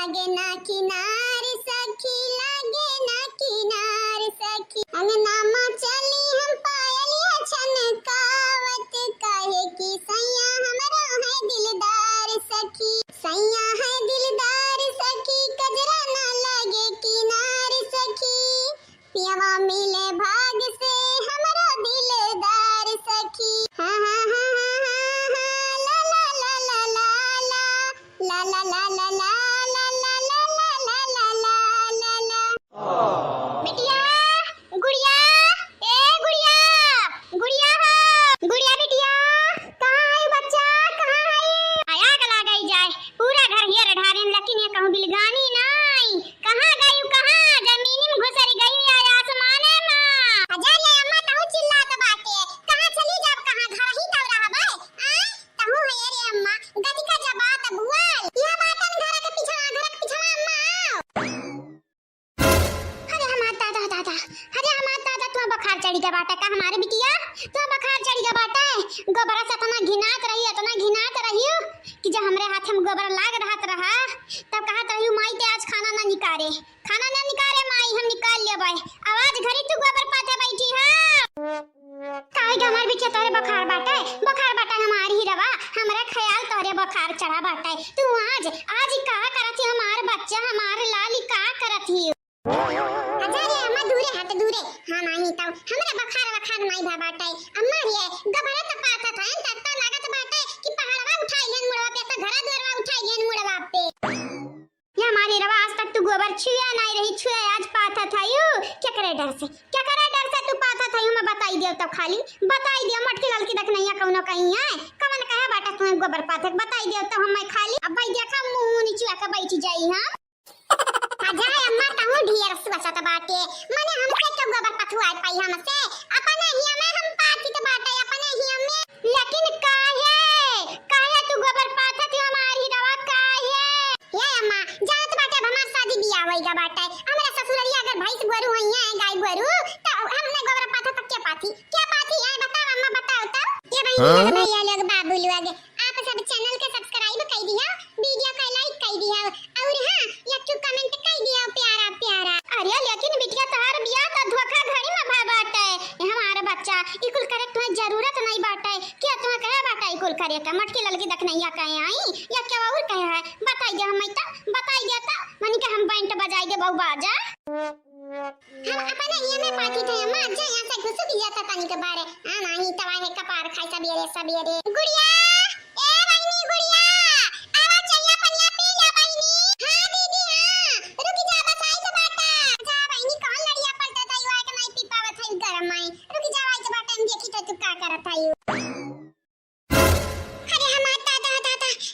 लागे ना किनार सखी, लागे ना किनार सखी। अंगनामा चली हम पायलिया छनकावत, काहे की सैया हमरो है दिलदार सखी। सैया है दिलदार सखी, कजरा ना लागे किनार सखी। पियवा मिले भाग से हमरो दिलदार सखी। हाँ हाँ हाँ हाँ हाँ हाँ, ला ला ला ला ला ला ला ला ला ला। चढ़ी का बाटा का हमारे बिटिया तो बखार चढ़ी का बाटा है। गोबरा से इतना घिनात रही कि जब हमरे हाथ में गोबर लाग रहा तब कहत रही माई ते आज खाना ना निकारे माई, हम निकाल लेबै। आवाज घरी तू गोबर पाथे बैठी है काहे के हमार बिटिया तोरे बखार बाटा हमारी ही रवा। हमरा ख्याल तोरे बखार चढ़ा बाटा है। तू आज का करत हमार बच्चा हमार लाली का करत ही। दूरे हां नहीं तो हमरा बखार नहीं भा बाटे। अम्मा रे गबरा त पाता था तब तो लागत बाटे कि पहाड़वा उठाई गेन मुड़वा पे त घरा द्वारवा उठाई गेन मुड़वा पे। ये हमारी रवा आज तक तू गोबर छुआ नहीं रही, छुआ आज पाता था यू। क्या करे डर से तू पाता था यू। मैं बताई दियो तो खाली बताई दियो मटकी ललकी देख नहीं कौनो कहीं है कवन कहे बाटा तू गोबर पाते बताई दियो तो हम खाली अब भाई देखा मुंह नीचे आके बैठ जाई। हां आजा अम्मा कहूं ढेर सुसत बाटे माने हमसे तो गोबर पथुआ पाई हमसे अपने हिया में हम पाती तो बाटे अपने हिया में। लेकिन काहे तू गोबर पाथत हमारी रवा काहे। ये अम्मा जानत बाटे हमार शादी बियाह होइगा बाटे। हमरा ससुररिया अगर भैंस गोरु होइया है गाय गोरु तो हमने गोबर पाथत क्या पाती है बताओ अम्मा बताओ तो। ये बहन भैया लोग बाबू लोग आप सब चैनल के सब्सक्राइब कर दिया, वीडियो को लाइक कर दिया और हां एक कमेंट कर दिया प्यारा। अरे लेकिन बिटिया तोहार बियाह त धोखा घड़ी में भा बाटे। हमारा बच्चा इकुल करे तुम्हें जरूरत नहीं बाटे। क्या तुम्हें कहे बाटे इकुल करे का मटकी ललकी देख नहीं कहे आई या क्या और कहे है बताई दे हम तो बताई दे तो मानी के हम बैंड बजाई दे बहु बाजा। हम अपने हिया में पाती थे अम्मा जा यहां से घुस गया था तनी के बारे। हां नहीं तवा है कपार खाई सबेरे गुड़िया ए बहनी गुड़िया आवा चाहिए पनिया पी जा बहनी। हां दीदी हां रुक जा बस आई के बाटा जा बहनी कौन लड़िया पलटा था युवा के नहीं पी पावत है गरम आई रुक जा आई के बाटा हम देखी तो तू का करत है। अरे हम दादा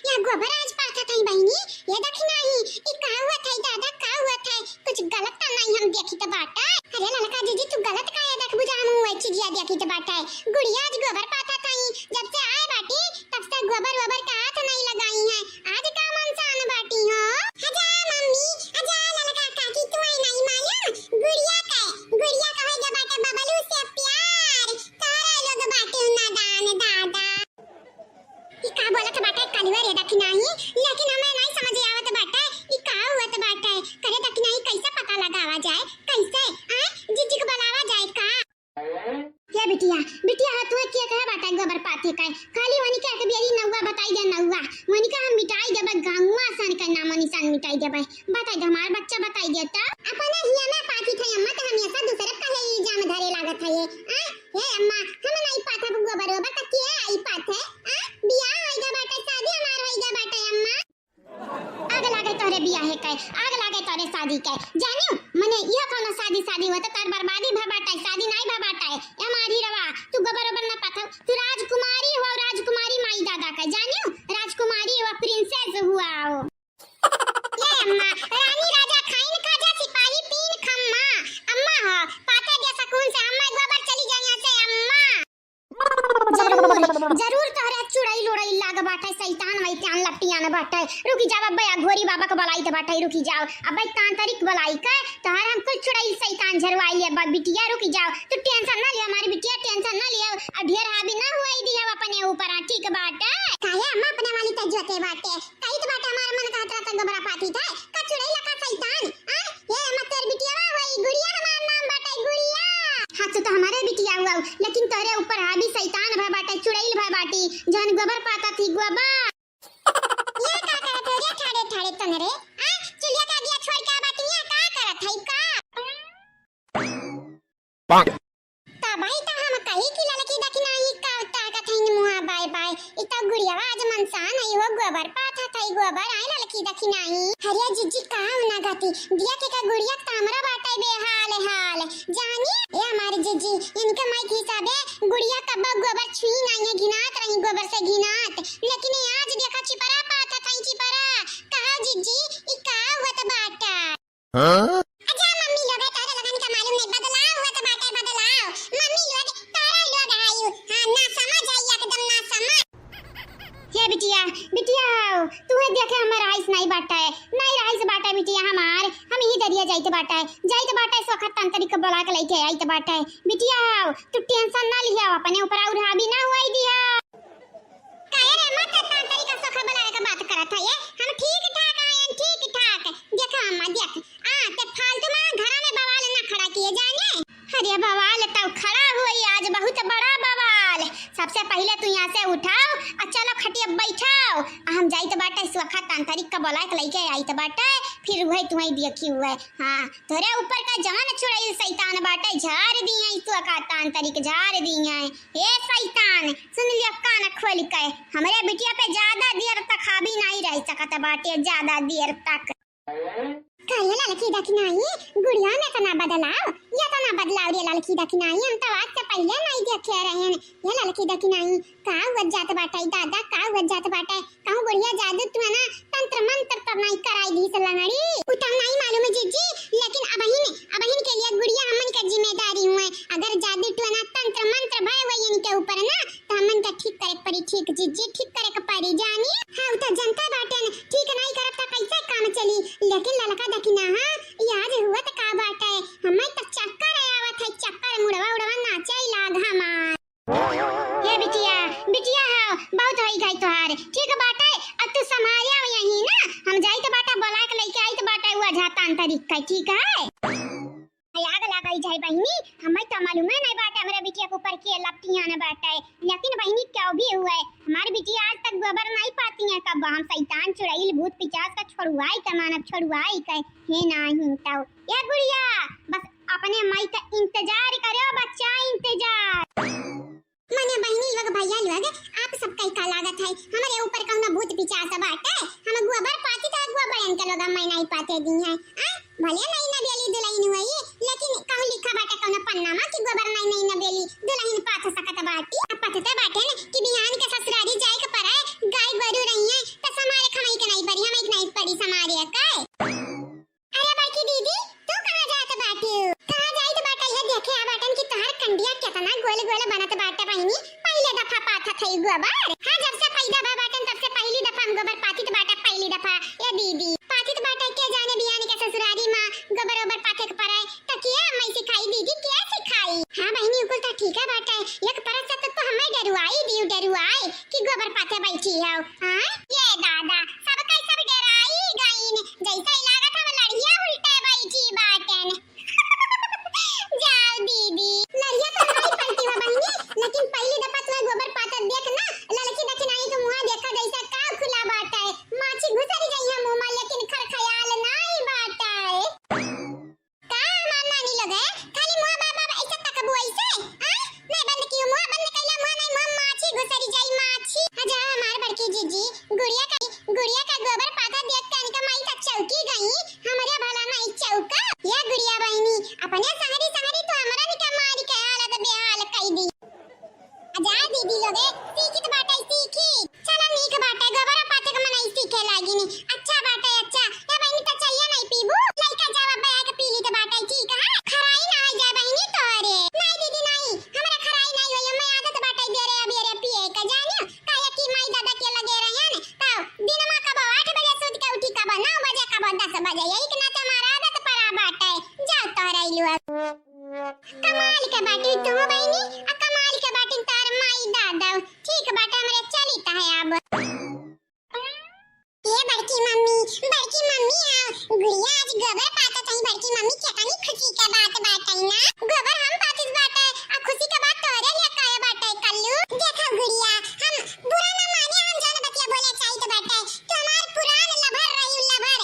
या गोबर आज पाता था बहनी ये देखी नहीं ई का हुआ था दादा का हुआ था कुछ गलत तो नहीं हम देखी तो बाटा। अरे ललका जीजी तू गलत का है देख बुझा हम वो चीजिया देखी तो बाटा गुड़िया आज गोबर पाता था जब से आए बाटी तब से गोबर का हाथ नहीं लगाई है। आज का मनसान बाटी हो आजा मम्मी आजा ललका काकी तू आई नहीं मालूम गुड़िया कहेगा बाटा बबलू से प्यार तारा लोग बाटी नादान दादा ई का बोलत बाटा कलवे रे देखी नहीं लेकिन हमें नहीं समझ आवत बाटा ई का हुआ बाटा करे देखी नहीं कैसे पता लगावा जाए कैसे जीजी को बुलावा जाए का। ये बिटिया तू क्या कहे बाटा गोबर पाथे का खाली वनी के के बेरी नौवा बताई दे नौवा वनी का हम मिटाई देबे गांवा सन का नाम निशान मिटाई देबे बताई दे हमार बच्चा बताई दे त अपने हिया में पाथी थे अम्मा त हमेशा दूसरे का ले इल्जाम धरे लागत है ये अम्मा हम नहीं पाथा गोबर का के आई पाथे बियाह होइगा बाटा शादी हमार होइगा बाटा अम्मा। आग लागे तोरे बियाह है काय आग लागे तोरे शादी काय जानियो मने यह कोनो शादी होता तार बर्बादी भा बाटा शादी नहीं भा बाटा है हमारी रवा तू गोबर ना पाथा तू राजकुमारी हो राजकुमारी माई दादा का जानियो राजकुमारी हो प्रिंसेस हुआ हो। ये अम्मा रानी राजा खाइन खाजा सिपाही पीन खम्मा अम्मा हो पाता दे सकून से अम्मा गोबर चली जाए यहां से अम्मा। जरूर तोरे चुड़ई लोड़ई लाग बाटा शैतान वैतान लपटियान बाटा रुकी जाओ अब्बा घोरी बाबा को बुलाई तो बाटा रुकी जाओ अब्बा तांत्रिक बुलाई का तोहर हम कुछ चुड़ई शैतान झरवाई ले बिटिया रुकी जाओ तू टेंशन ना ले हमारी बिटिया टेंशन ना ले अब ढेर हावी ना हुई दी है अपने ऊपर ठीक बाटा काहे अम्मा अपने वाली तज्जते बाटे कई तो बाटा हमारा मन कहत रहता गोबरा पाती था कछु तने रे? चुलिया का दिया छोड़ के बाटिया का करत हई का? ता भाई ता हम कही कि लड़की देखी नहीं का ताकत हई मुहा बाय बाय इता गुड़िया आज मनसान हई हो गोबर पाथा थई गोबर आई लड़की देखी नहीं हरिया जिज्जी का ना गति दिया के का गुड़िया तामरा बाटे बेहाल हाल जानी ये हमारी जिज्जी इनके माई के हिसाबे गुड़िया कब गोबर छुई नहीं है घिनात रही गोबर से घिनात लेकिन आज देखा चिपरा पाथा थई चिपरा कहा जिज्जी ई का हुआ त बाटा हां अच्छा मम्मी लोग तारा लगाने का मालूम नहीं बदलाव हुआ त बाटा बदलाव मम्मी लोग तारा लोग आयु हां ना समझ आई एकदम ना समझ ये बिटिया तू है देखे हमारा राइस नहीं बाटा है नहीं राइस बाटा है बिटिया हमार हम ही दरिया जाइते बाटा है सोखत तंतरी के बोला के लेके आइते बाटा है बिटिया तू टेंशन ना लिया अपने ऊपर और हावी ना हुई दिया काहे रे मत तंतरी का सोखा बोला के बात करत है ये हम ठीक ठाक आए ठीक ठाक देखो अम्मा देख ते फालतू में घर में बवाल ना खड़ा किए जाने अरे बवाल तो खड़ा हुई आज बहुत बड़ा बवाल सबसे पहले तू यहाँ से उठाओ और चलो खटिया बैठाओ हम जाइत बाटे सुखा तांतरिक का बोला के लेके आइत बाटे फिर वही तुम्हें देखी हुए हां तोरे ऊपर का जान छुड़ाई शैतान बाटे झाड़ दिए सुखा तांतरिक झाड़ दिए ए शैतान सुन लियो कान खोल के हमरे बिटिया पे ज्यादा देर तक हावी नहीं रह सकत बाटे ज्यादा देर तक काहे लड़की देखी नहीं गुड़िया में तो ना बदलाव ये तो ना बदलाव रे लड़की देखी नहीं हम तो आज से पहले नहीं देखे रहे हैं ये लड़की देखी नहीं का वज जात बाटे दादा का वज जात बाटे कहूं गुड़िया जादू तू ना तंत्र मंत्र तो नहीं कराई दी से लंगड़ी उतना नहीं मालूम है जीजी लेकिन अबहिन के लिए गुड़िया हमन का जिम्मेदारी हुए अगर जादू तू ना तंत्र मंत्र भय वही इनके ऊपर ना तो हमन का ठीक करे पड़ी ठीक जीजी ठीक करे के पड़ी जानी हां तो जनता बाटे ठीक नहीं करब त कैसे काम चली लेकिन लड़का देखी ना हां याद हुआ त का बाटे हमें तो चक्कर आवत है चक्कर मुड़वा उड़वा नाचे लाग हमार ये बिटिया हां बहुत होई गई तोहार ठीक बाटे अब तू संभालिया यही ना हम जाई तो बाटा बोला के लेके आई तो बाटा हुआ जाता अंतरिक का ठीक है आग लगाई जाए बहनी हमें तो मालूम है नहीं बाटा मेरे बिटिया के ऊपर के लपटियां न बाटा है लेकिन बहनी क्या भी हुआ है हमारी बिटिया आज तक गोबर नहीं पाती है कब हम शैतान चुड़ैल भूत पिचास का छोड़वाई त मानव छोड़वाई के हे नहीं तो ये गुड़िया बस अपने माई का इंतजार करो बच्चा इंतजार मने बहनी लोग भैया लोग आप सबका का लागत है हमारे ऊपर कौन भूत पिचास बाटे हम गोबर पाती त गोबर इनके लोग मैं नहीं पाते दी है भले नहीं न बेली दुल्हन हुई लेकिन कहूं लिखा बाटे कौन पन्नामा कि गोबर नहीं न बेली दुल्हन पाथ सकत बाटी अब पतते बाटे न कि बिहान के ससुरारी जाए के परे गाय गोरु रही है त समारे खमई के नहीं पड़ी हमें नहीं पड़ी समारे का अरे बाकी दीदी तू कहां जात बाटी कहां जाइत बाटा ये देखे आ बाटन की तोहर कंडिया कितना गोल गोल बनत बाटे बहिनी पहले दफा पाथा थई गोबर हां जब से पैदा बा बाटन तब से पहली दफा हम गोबर पाथित बाटा पहली दफा ये दीदी पाथित बाटा के जाने बियानी के ससुरारी मां गोबर ओबर पाथे के पराय तकिया मैं सिखाई दीदी क्या सिखाई हां बहिनी उकुल त ठीक है बाटा एक परस से तो हमें डरुआई कि गोबर पाथे बैठी है हां ये दादा सब कई सब डराई गईन जैसा लागत हम लड़िया उल्टे बैठी बाटन जाओ दीदी लड़िया तो नहीं पलटी हो बहिनी लेकिन पहली दफा तो गोबर पाथा देख ना लड़की देख नहीं तो मुंह देखा जैसा का खुला बाटा है माछी घुसरी गई है मुंह में लेकिन खर ख्याल नहीं बाटा है का मानना नहीं लगे खाली मुंह बाबा ऐसा तकबू ऐसे नहीं बंद कियो मुंह बंद कैला मुंह नहीं मुंह माछी घुसरी जाई माछी जा हमार बड़की जीजी गुड़िया का गोबर पाथा देख के इनका माई तक चौकी गई हमारे भला नहीं चौका या गुड़िया बहनी अपने सहरी तो हमरा निका मार के हालत बेहाल कई दी आजा दीदी लोगे सीखित बाटे सीखी चला नीक बाटे गोबर पाथे के मन सीखे लागी नी अच्छा बाटे अच्छा या बहनी तो चाहिए नहीं पीबू लइका जवाब बया के पीली तो बाटे ठीक है खराई ना हो जाए बहनी तोरे नहीं दीदी नहीं हमरा खराई नहीं होय मैं आदत बाटे बेरे अबेरे पिए का जानियो काया की माई दादा के लगे रहन तो दिन में कब 8 बजे सूत के उठी कब 9 बजे कब 10 बजे यही के नाते हमारा आदत पड़ा बाटे जाओ तोरे लुआ कमाल के बाटे तुम बहनी आ कमाल के बाटे तार माई दादा ठीक बाटे हमरे चलीता है अब ये बड़की मम्मी हां गुड़िया आज गोबर पाता तई बड़की मम्मी केतनी खुशी के बात बाटई ना गोबर हम पातिस बाटे आ खुशी के बात तोरे लिए काया बाटे कल्लू देखा गुड़िया हम बुरा ना माने हम जान बतिया बोले चाहिए तो बाटे तो हमार पुरान लभर रही लभर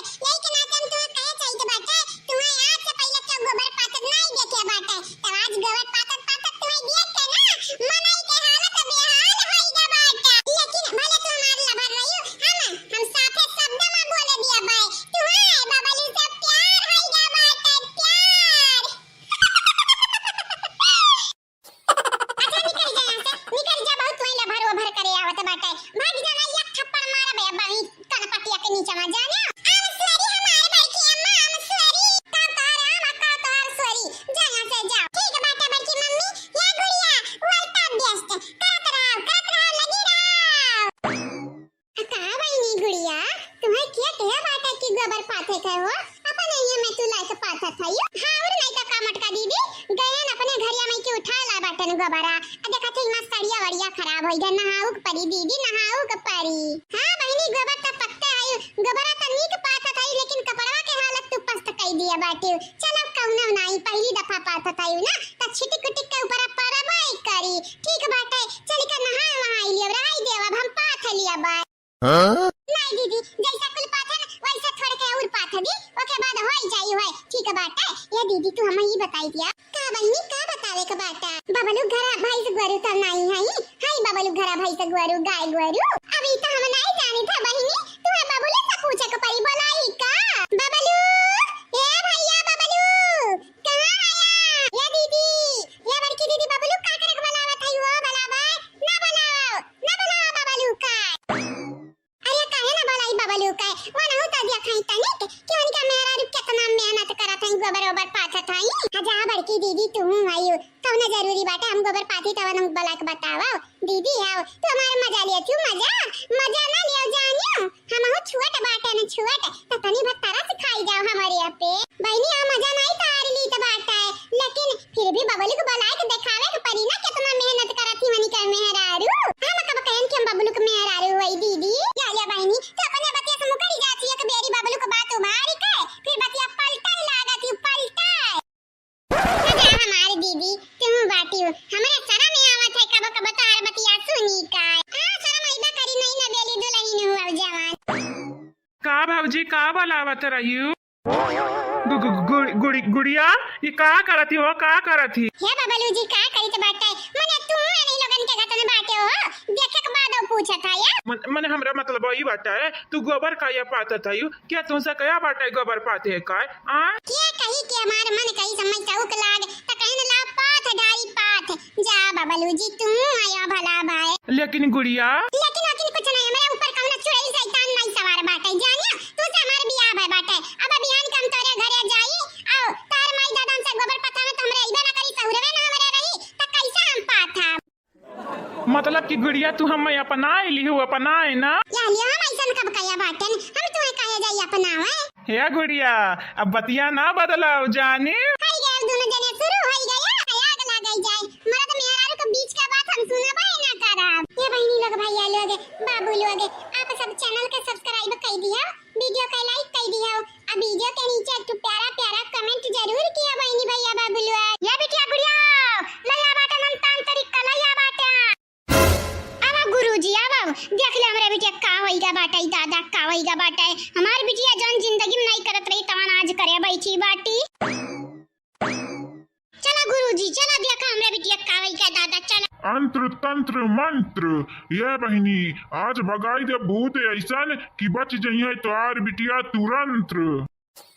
किया क्या बाटा की गोबर पाथे थे हो अपन ये में तू लाके पाथा था यो हां और नहीं तो का मटका दीदी गए न अपने घरिया में के उठा ला बाटन गोबरा आ देखा थे मस्त सड़िया वड़िया खराब हो गया नहाऊ के परी दीदी नहाऊ के परी हां बहनी गोबर त पत्ते आयु गोबरा त नीक पाथा था लेकिन कपड़वा के हालत तू पस्त कई दिया बाटे चल अब कौनो नहीं पहली दफा पाथा था ना त छिटिक कुटिक के ऊपर परबाई करी ठीक बाटे चल के नहा वहां लियो रहाई देव अब हम पाथ लिया बा नहीं दीदी जैसा कुल पाथा ना वैसा थोड़ के और पाथा दी ओके बाद होई जाई होय ठीक बाटे ये दीदी तू हमें ही बताई दिया का बहनी का बतावे का बाटा बबलू घरा भाई से गुरु तो नहीं है हाय बबलू घरा भाई से गुरु गाय गुरु अभी तो हम नहीं जानी था बहनी तू है बबलू से पूछे को परी बोलाई का बबलू ए भैया बबलू कहां आया ये दीदी ये बड़की दीदी बबलू का करे के बनावा था वो बनावा ना बनाओ बबलू का अरे काहे ना बोलाई बबलू का वो ना होता दिया खाई तनिक क्यों इनका मेरा रुक कितना मेहनत करा था गोबर ओबर पाथा था जा बड़की दीदी तू आयु तो ना जरूरी बात है हम गोबर पाथी तवन हम बोला के बताओ दीदी आओ तो हमारे मजा लिया तू मजा ना लियो जानियो हम हो छुआट बाटे न छुआट त तनी भत तारा से खाई जाओ हमारे यहाँ पे बहनी आ मजा नहीं तार ली त बाटा है लेकिन फिर भी बबलू को बुला के दिखावे के परी ना कितना मेहनत करती मनी कर मेहरारू हम कब कहन कि हम बबलू के मेहरारू वही दीदी या बहनी तो अपने बतिया से मुकरी जाती है कि बेरी बबलू को बात उभारी के फिर बतिया पलटन लागती पलटा हमारी दीदी तुम बाटी हो हमारे सारा में आवत है कब कब तार बतिया सुनी का सारा महिबा करी नहीं ना बेली दुल्हन हुआ जवान का भाऊजी का बोलावत रहियो गुड़िया ये का करती हो का करती हे बबलू जी का करी तो बाटे मने तू नहीं लोगन के घटन बाटे हो देखे के बाद पूछा था या मने हमरा मतलब वही बाटा है तू गोबर का या पाता था यू क्या तुमसे कया बाटा है गोबर पाते है काय आ क्या कही के हमार मन कही समझ चौक लाग त कहन ला पाथ ढाई पाथ जा बबलू जी तू आया भला भाई लेकिन गुड़िया लेकिन कुछ नहीं मेरे ऊपर कौन चुड़ैल शैतान नहीं सवार बाटे जानिया तू से हमार बियाह है बाटे अब बियान कम तोरे घरे जाई आओ तार माई दादान से गोबर पता में हमरे इबे ना करी सहुरवे ना हमरे रही त कैसे हम पाथा मतलब कि गुड़िया तू हम अपनाए लिहू अपनाए ना या लिया हम ऐसन कब कया बाटे हम तुम्हें कहे जाई अपनावे हे गुड़िया अब बतिया ना बदलाओ जाने हाय गए दोनों जने शुरू हो गया आग लगाई जाए मर्द मेहरारू के बीच का बात हम सुनबे ना करब ये बहनी लोग भैया लोग बाबू लोग आप सब चैनल के सब्सक्राइब कर दिया वीडियो का लाइक कर दिया और वीडियो के नीचे एक प्यारा प्यारा कमेंट जरूर किया बहनी भैया बाबू लोग ये बिटिया गुड़िया लया बाटा नम तान तरीका लया बाटा आवा गुरुजी आवा देख ले हमरे बिटिया का होईगा बाटा दादा का होईगा बाटा हमार बिटिया जौन जिंदगी में नहीं करत रही तवन आज करे बैठी बाटी चला गुरुजी चला देखा हमरे बिटिया का होईगा दादा चला अंत्र तंत्र मंत्र ये बहनी आज भगाई दे भूत ऐसन कि बच जइए तोहार बिटिया तुरंत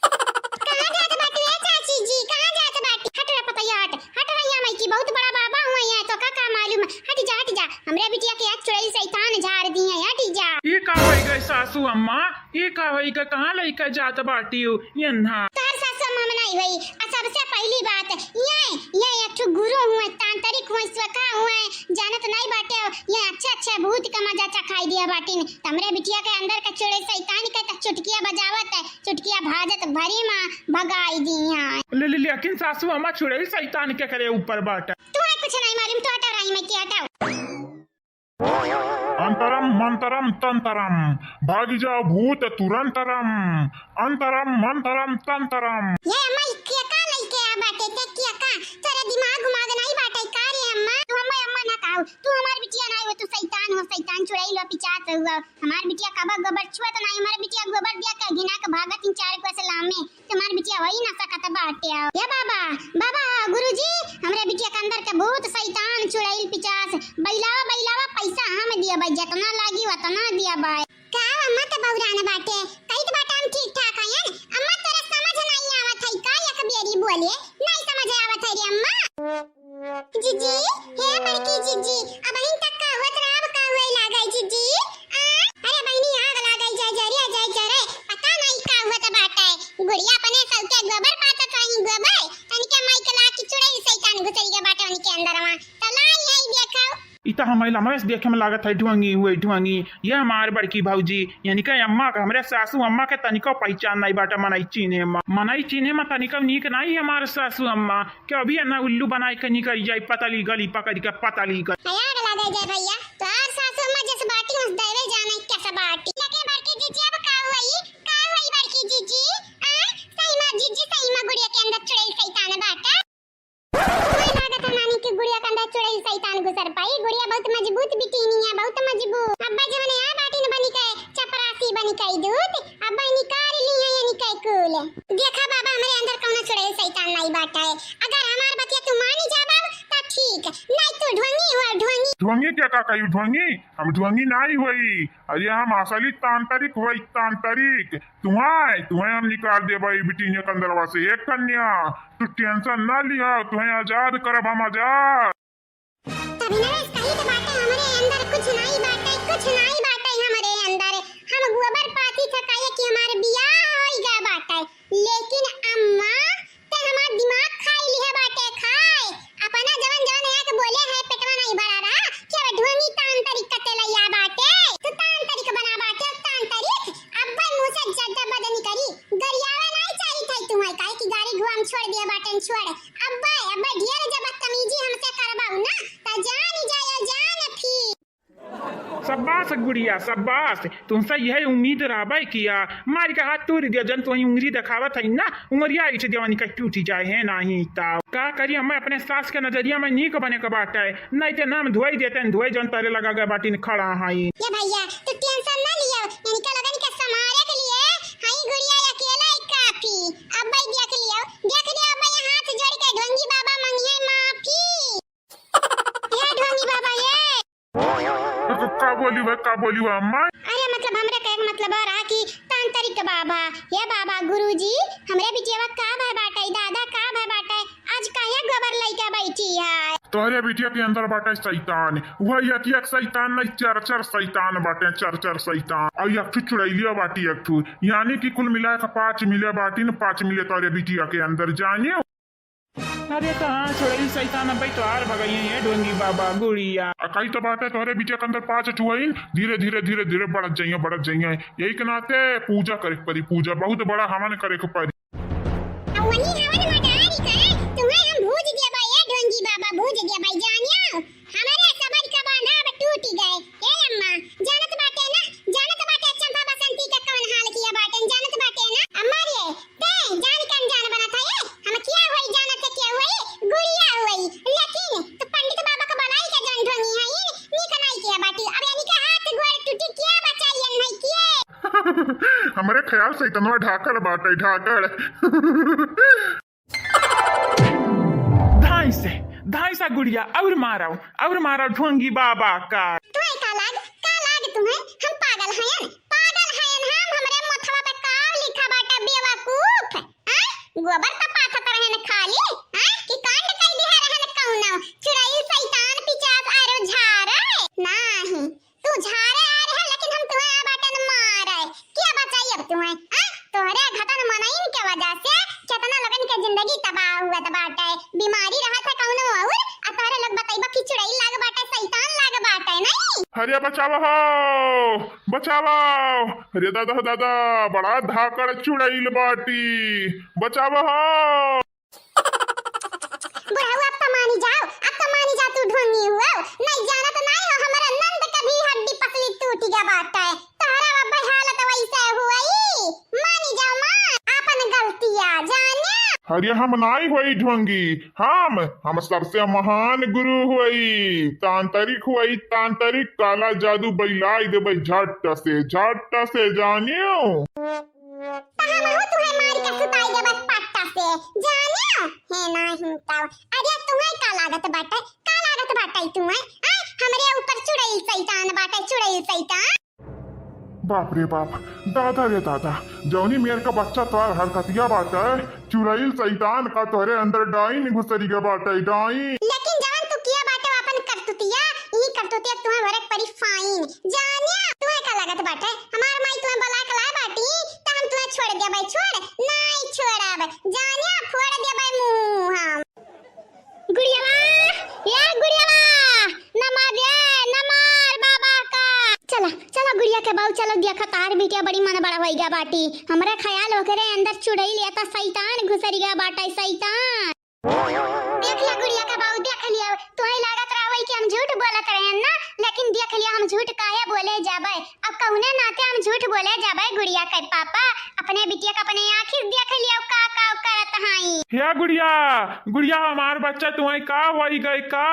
कहां जात बाटी है चाची जी कहां जात बाटी हट रे पतैया हट भैया मैं की बहुत बड़ा बाबा हुआ है तो का मालूम हट जा हमरे बिटिया के एक चुड़ैल शैतान झाड़ दी है हट जा ये का होई गई सासू अम्मा ये का होई का कहां लइका जात बाटी हो यन्हा तार सासू अम्मा नहीं भई आ सबसे पहली बात ये एक ठो गुरु हुए तांत्रिक हुए स्वका हुए जानत नहीं बाटे ये अच्छा भूत का मजा चखाई दिया बाटी ने हमरे बिटिया के अंदर का चुड़ैल शैतान के तक चुटकिया बजावत है चुटकिया भाजत भरी मां भगाई दी है लेकिन सासू अम्मा चुड़ैल शैतान के करे ऊपर बाटा तुम्हें कुछ नहीं मालूम तो हटाओ रही मैं क्या हटाओ अंतरम मंतरम तंतरम भागी जाओ भूत तुरंतरम अंतरम मंतरम तंतरम ये अम्मा क्या का लइके आ बाटे ते क्या का तेरे दिमाग नहीं बाटे का रे अम्मा तू अम्मा ना कहू तू हमार बिटिया नहीं हो तू शैतान हो शैतान चुड़ैल हो पिचात हुआ हमार बिटिया कब गोबर छुआ तो नहीं हमार बिटिया गोबर दिया का घिना के भागत 3-4 को से लामे हमार बिटिया होई ना सकत बाटे ये बाबा गुरुजी हमरे बिटिया के अंदर के भूत शैतान चुड़ैल पिचास बैलावा पैसा हम दिया भाई जितना लागी उतना दिया भाई का अम्मा तो बौराना बाटे कई तो बाटे हम ठीक ठाक हैं अम्मा तेरे समझ नहीं आवत है का एक बेरी बोले नहीं समझ आवत है रे अम्मा जीजी हे बड़की जीजी अब इन तक का होत राब का हुए लागई जीजी अरे बहनी आग लागई जाय जरिया जाय जरे पता नहीं का होत बाटे गुड़िया अपने सबके गोबर पाता कहीं गोबर तनिके माई के ला की चुड़ैल शैतान घुसरी के बाटे उनके अंदरवा तलाई नहीं देखाओ इता हम समय लमस देखे में लागत है ढुंगी हुए ढुंगी। यह हमार बड़की भौजी यानी कि अम्मा का, हमरे सासू अम्मा के तनिको पहचान नहीं बाटा मनई चीने में तनिको नीक नहीं हमारे सासू अम्मा के अभी ना उल्लू बनाई के निकल जाए पतली गली पकड़ के पतली गली। आग लगा जाए भैया तो और सासू अम्मा जैसे बाटी मस देवे जाने कैसा बाटी लगे बड़की जीजी। अब का हुई बड़की जीजी? सही मां जीजी, सही मां गुड़िया के अंदर चुड़ैल शैतान बाटा। कोई लागत है नानी की गुड़िया के अंदर चुड़ैल शैतान घुसर पाई। गुड़िया बहुत मजबूत बिटीनी है, बहुत मजबूत। अब्बा जवने आ बाटी न बनी के चपरासी बनी के दूध अब्बा निकाल ली है यानी के कूल। देखा बाबा हमारे अंदर कौन चुड़ैल शैतान नहीं बाटा है। अगर हमार बतिया तू मानी जा बाबा तो ठीक, नहीं तो ढोंगी हुआ ढोंगी। ढोंगी क्या का कही ढोंगी? हम ढोंगी नहीं हुई, अरे हम असली तांत्रिक हुई तांत्रिक। तुम्हें हम निकाल दे भाई बिटिया कंदरवा से। एक कन्या तू टेंशन ना लिया, तुम्हें आजाद करब हम आजाद। तभी ना सही तो बात है, हमारे अंदर कुछ नहीं बाटे, कुछ नहीं बाटे हमारे अंदर। हम गोबर पाती थकाए कि हमारे बियाह होइगा बाटे, लेकिन अम्मा ते हमार दिमाग खाई लिया बाटे। खाए अपना जवन जवन है के बोले है पेटवा नहीं भरा रहा कि अब ढोंगी तांत्रिक कते लइया बाटे। तो तांत्रिक बना बाटे तांत्रिक। अब्बा मुंह से जद्दा बदनी करी गरियावे नहीं चाहिए थे तुम्हें काहे कि गाड़ी घुआम छोड़ दिया बाटन छोड़। अब्बा ढेर जब तमीजी हमसे करबाऊ ना त जान ही जाए जान फिर। शाबाश गुड़िया शाबाश, तुमसे यह उम्मीद रहबे किया। मारी का हाथ तोड़ दिया जन तो उंगली दिखावत है ना, उंगलिया इठ देवानी का टूट जाए है नहीं ताव का करी। हमें अपने सास के नजरिया में नीक बने का बात है, नहीं तो नाम धोई देते हैं धोई जन तारे लगा गए बाटी खड़ा है। ये भैया तू टेंशन ना लियो, यानी का लगन के समारे के लिए हाई गुड़िया अकेला ही काफी। अब भाई देख लियो अब भाई हाथ जोड़ के ढोंगी बाबा मंगिए माफी। ये ढोंगी बाबा ये का बोली हुआ अम्मा? अरे मतलब हमरे कहे का मतलब रहा कि तांत्रिक बाबा ये बाबा गुरुजी हमरे बिटिया का भाई बाटे दादा का भाई बाटे आज काहे गोबर लइका बैठी है। तोहरे बिटिया के अंदर बाटे शैतान, वही एक शैतान नहीं चार शैतान बाटे, चार शैतान। और एक चुड़ैलिया बाटी एक ठू, यानी कि कुल मिला के 5 मिले बाटी न 5 मिले तोहरे बिटिया के अंदर जानियो। अरे कहाँ चुड़ैल शैतान भाई तो आर भगाइए है ढोंगी बाबा गुड़िया। कई तो बात है तोहरे बिटिया के अंदर 5 चुआइन धीरे धीरे बढ़त जाइए। यही के नाते पूजा करे परी, पूजा बहुत बड़ा हमन करे के परी। वही हवन मदारी का तुम्हें हम भूज दिया भाई ये ढोंगी बाबा भूज दिया भाई जानियो। हमारे सबर का बांधा अब टूट गए। ए अम्मा जानत बाटे ना, जानत बाटे चंपा बसंती का कौन हाल किया बाटे जानत बाटे ना। अम्मा रे ते जान के अनजान बना था ये हम क्या हुई जानत क्या हुई गुड़िया हुई, लेकिन तो पंडित बाबा को बनाई के जन ढोंगी है ये नी कनाई किया बाटी। अब यानी के हाथ गोड़ टूटी क्या बचाई नहीं किए। हमारे ख्याल से इतना ढाकड़ बाटे ढाकड़। धाई से गुड़िया और मारो ढोंगी बाबा का। तुम्हें का लाग तुम्हें हम पागल हैं हम हमरे मथवा पे का लिखा बाटा बेवकूफ। गोबर का पाथा तरह न खाली कि कांड कई दिहा रहन कौनो चुड़ैल शैतान पिचास आरो झारे नहीं तू झारे आ रहे लेकिन हम तुम्हें आ बाटन मारे क्या बचाई अब तुम्हें। तोहरे घटन मनाइन के वजह से कितना लगन के जिंदगी तबाह हुआ बाटे, बीमारी रहा था कौनो और तोहरे लोग बताइबा कि चुड़ैल लाग बाटे शैतान लाग बाटे नहीं। अरे बचावा अरे दादा बड़ा धाकड़ चुड़ैल बाटी बचावा। बुढ़ाऊ अब तो मानी जाओ तू ढोंगी हुआ नहीं जाना तो नहीं हो हमारा नंद का भी हड्डी पसली टूट गया बाटा है। तोहरा अब हालत वैसे हुई मानी जाओ मां अपन गलतियां जाने। अरे हम नहीं हुई ढोंगी, हम सबसे महान गुरु हुई तांत्रिक काला जादू बैलाई दे झट से जानियो। हम हो तुम्हें मार के सुताई देबे पट्टा से जानियो है नहीं ताऊ। अरे तुम्हें का लागत बाटे तुम्हें हमरे ऊपर चुड़ैल शैतान बाटे चुड़ैल शैतान। बाप रे बाप दादा रे दादा जौनी मेर का बच्चा तोर हरकतिया बाटे चुड़ैल शैतान का तोहरे अंदर डाइन घुसरी के बाटे डाइन। लेकिन जवान तू किया बाटे अपन करतुतिया तुम्हें भरक परी फाइन जानिया। तुम्हें का लागत बाटे हमार माई तुम्हें बुला के ला बाटी त हम तुम्हें छोड़ दे भाई छोड़ नहीं छोड़ब जानिया फोड़ दे भाई मुंह हम। गुड़ियावा नमः देखा तार बिटिया बड़ी मन बड़ा होई गया बाटी हमरा ख्याल ओकरे अंदर चुड़ैल या त शैतान घुसर गया बाटा शैतान। देख लिया गुड़िया का बाऊ देख लिया तोहे लागत रहवई कि हम झूठ बोलत रहन ना लेकिन देख लिया हम झूठ काहे बोले जाबे अब कौने नाते हम झूठ बोले जाबे गुड़िया के पापा अपने बिटिया का अपने आखिर देख लिया का करत हई। क्या गुड़िया गुड़िया हमार बच्चा तुम्हें का वही गए का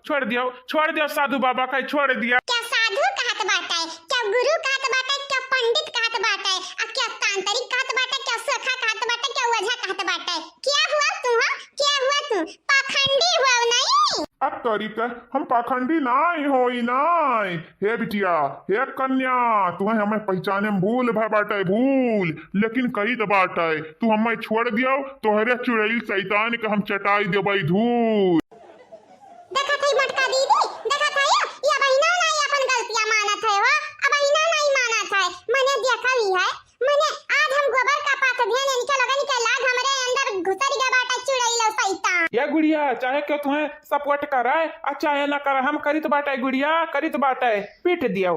छोड़ दियो साधु बाबा का छोड़ दिया। क्या साधु कहत बाटे क्या गुरु कहत बाटे क्या पंडित कहत बाटे अब क्या तांत्रिक कहत बाटे क्या सखा कहत बाटे क्या ओझा कहत बाटे क्या हुआ तू हो क्या हुआ तू पाखंडी हुआ नहीं। अब तरीका हम पाखंडी नाई होई नाई। हे बिटिया हे कन्या तुम्हें हमें पहचाने में भूल भय बाटे भूल लेकिन कही तो बाटे तू हमें छोड़ दियो तोहरे चुड़ैल शैतान के हम चटाई देबई धूल। देखा थई मटका दीदी देखा थई ये बहिना नहीं अपन गलतियां मानत है हो अब बहिना नहीं मानत है मने देखा भी है मने आज हम गोबर का पात ध्यान निकल लाग हमरे अंदर घुसर गया बाटा चुड़ैल शैतान। या गुड़िया चाहे क्यों तुम्हें सपोर्ट कराए और चाहे ना करे हम करित बाटे गुड़िया करित बाटे पीट दियो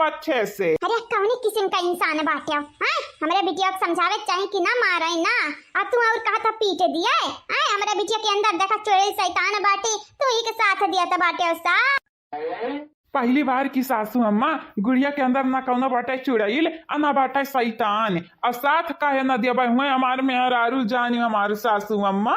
अच्छे से। अरे कौन किस्म का इंसान बाटे हां हमरे बिटिया को समझावे चाहे कि ना मारे ना अब तू और कहा था पीट दिया हां हमरे बिटिया के अंदर देखा चुड़ैल शैतान बाटे तू ही के साथ दिया था बाटे सा। पहली बार की सासू अम्मा गुड़िया के अंदर ना कौनो बाटे चुड़ैल और ना बाटे शैतान और साथ काहे न दिया हुए हमारे मेहरारू जानी हमारे सासू अम्मा।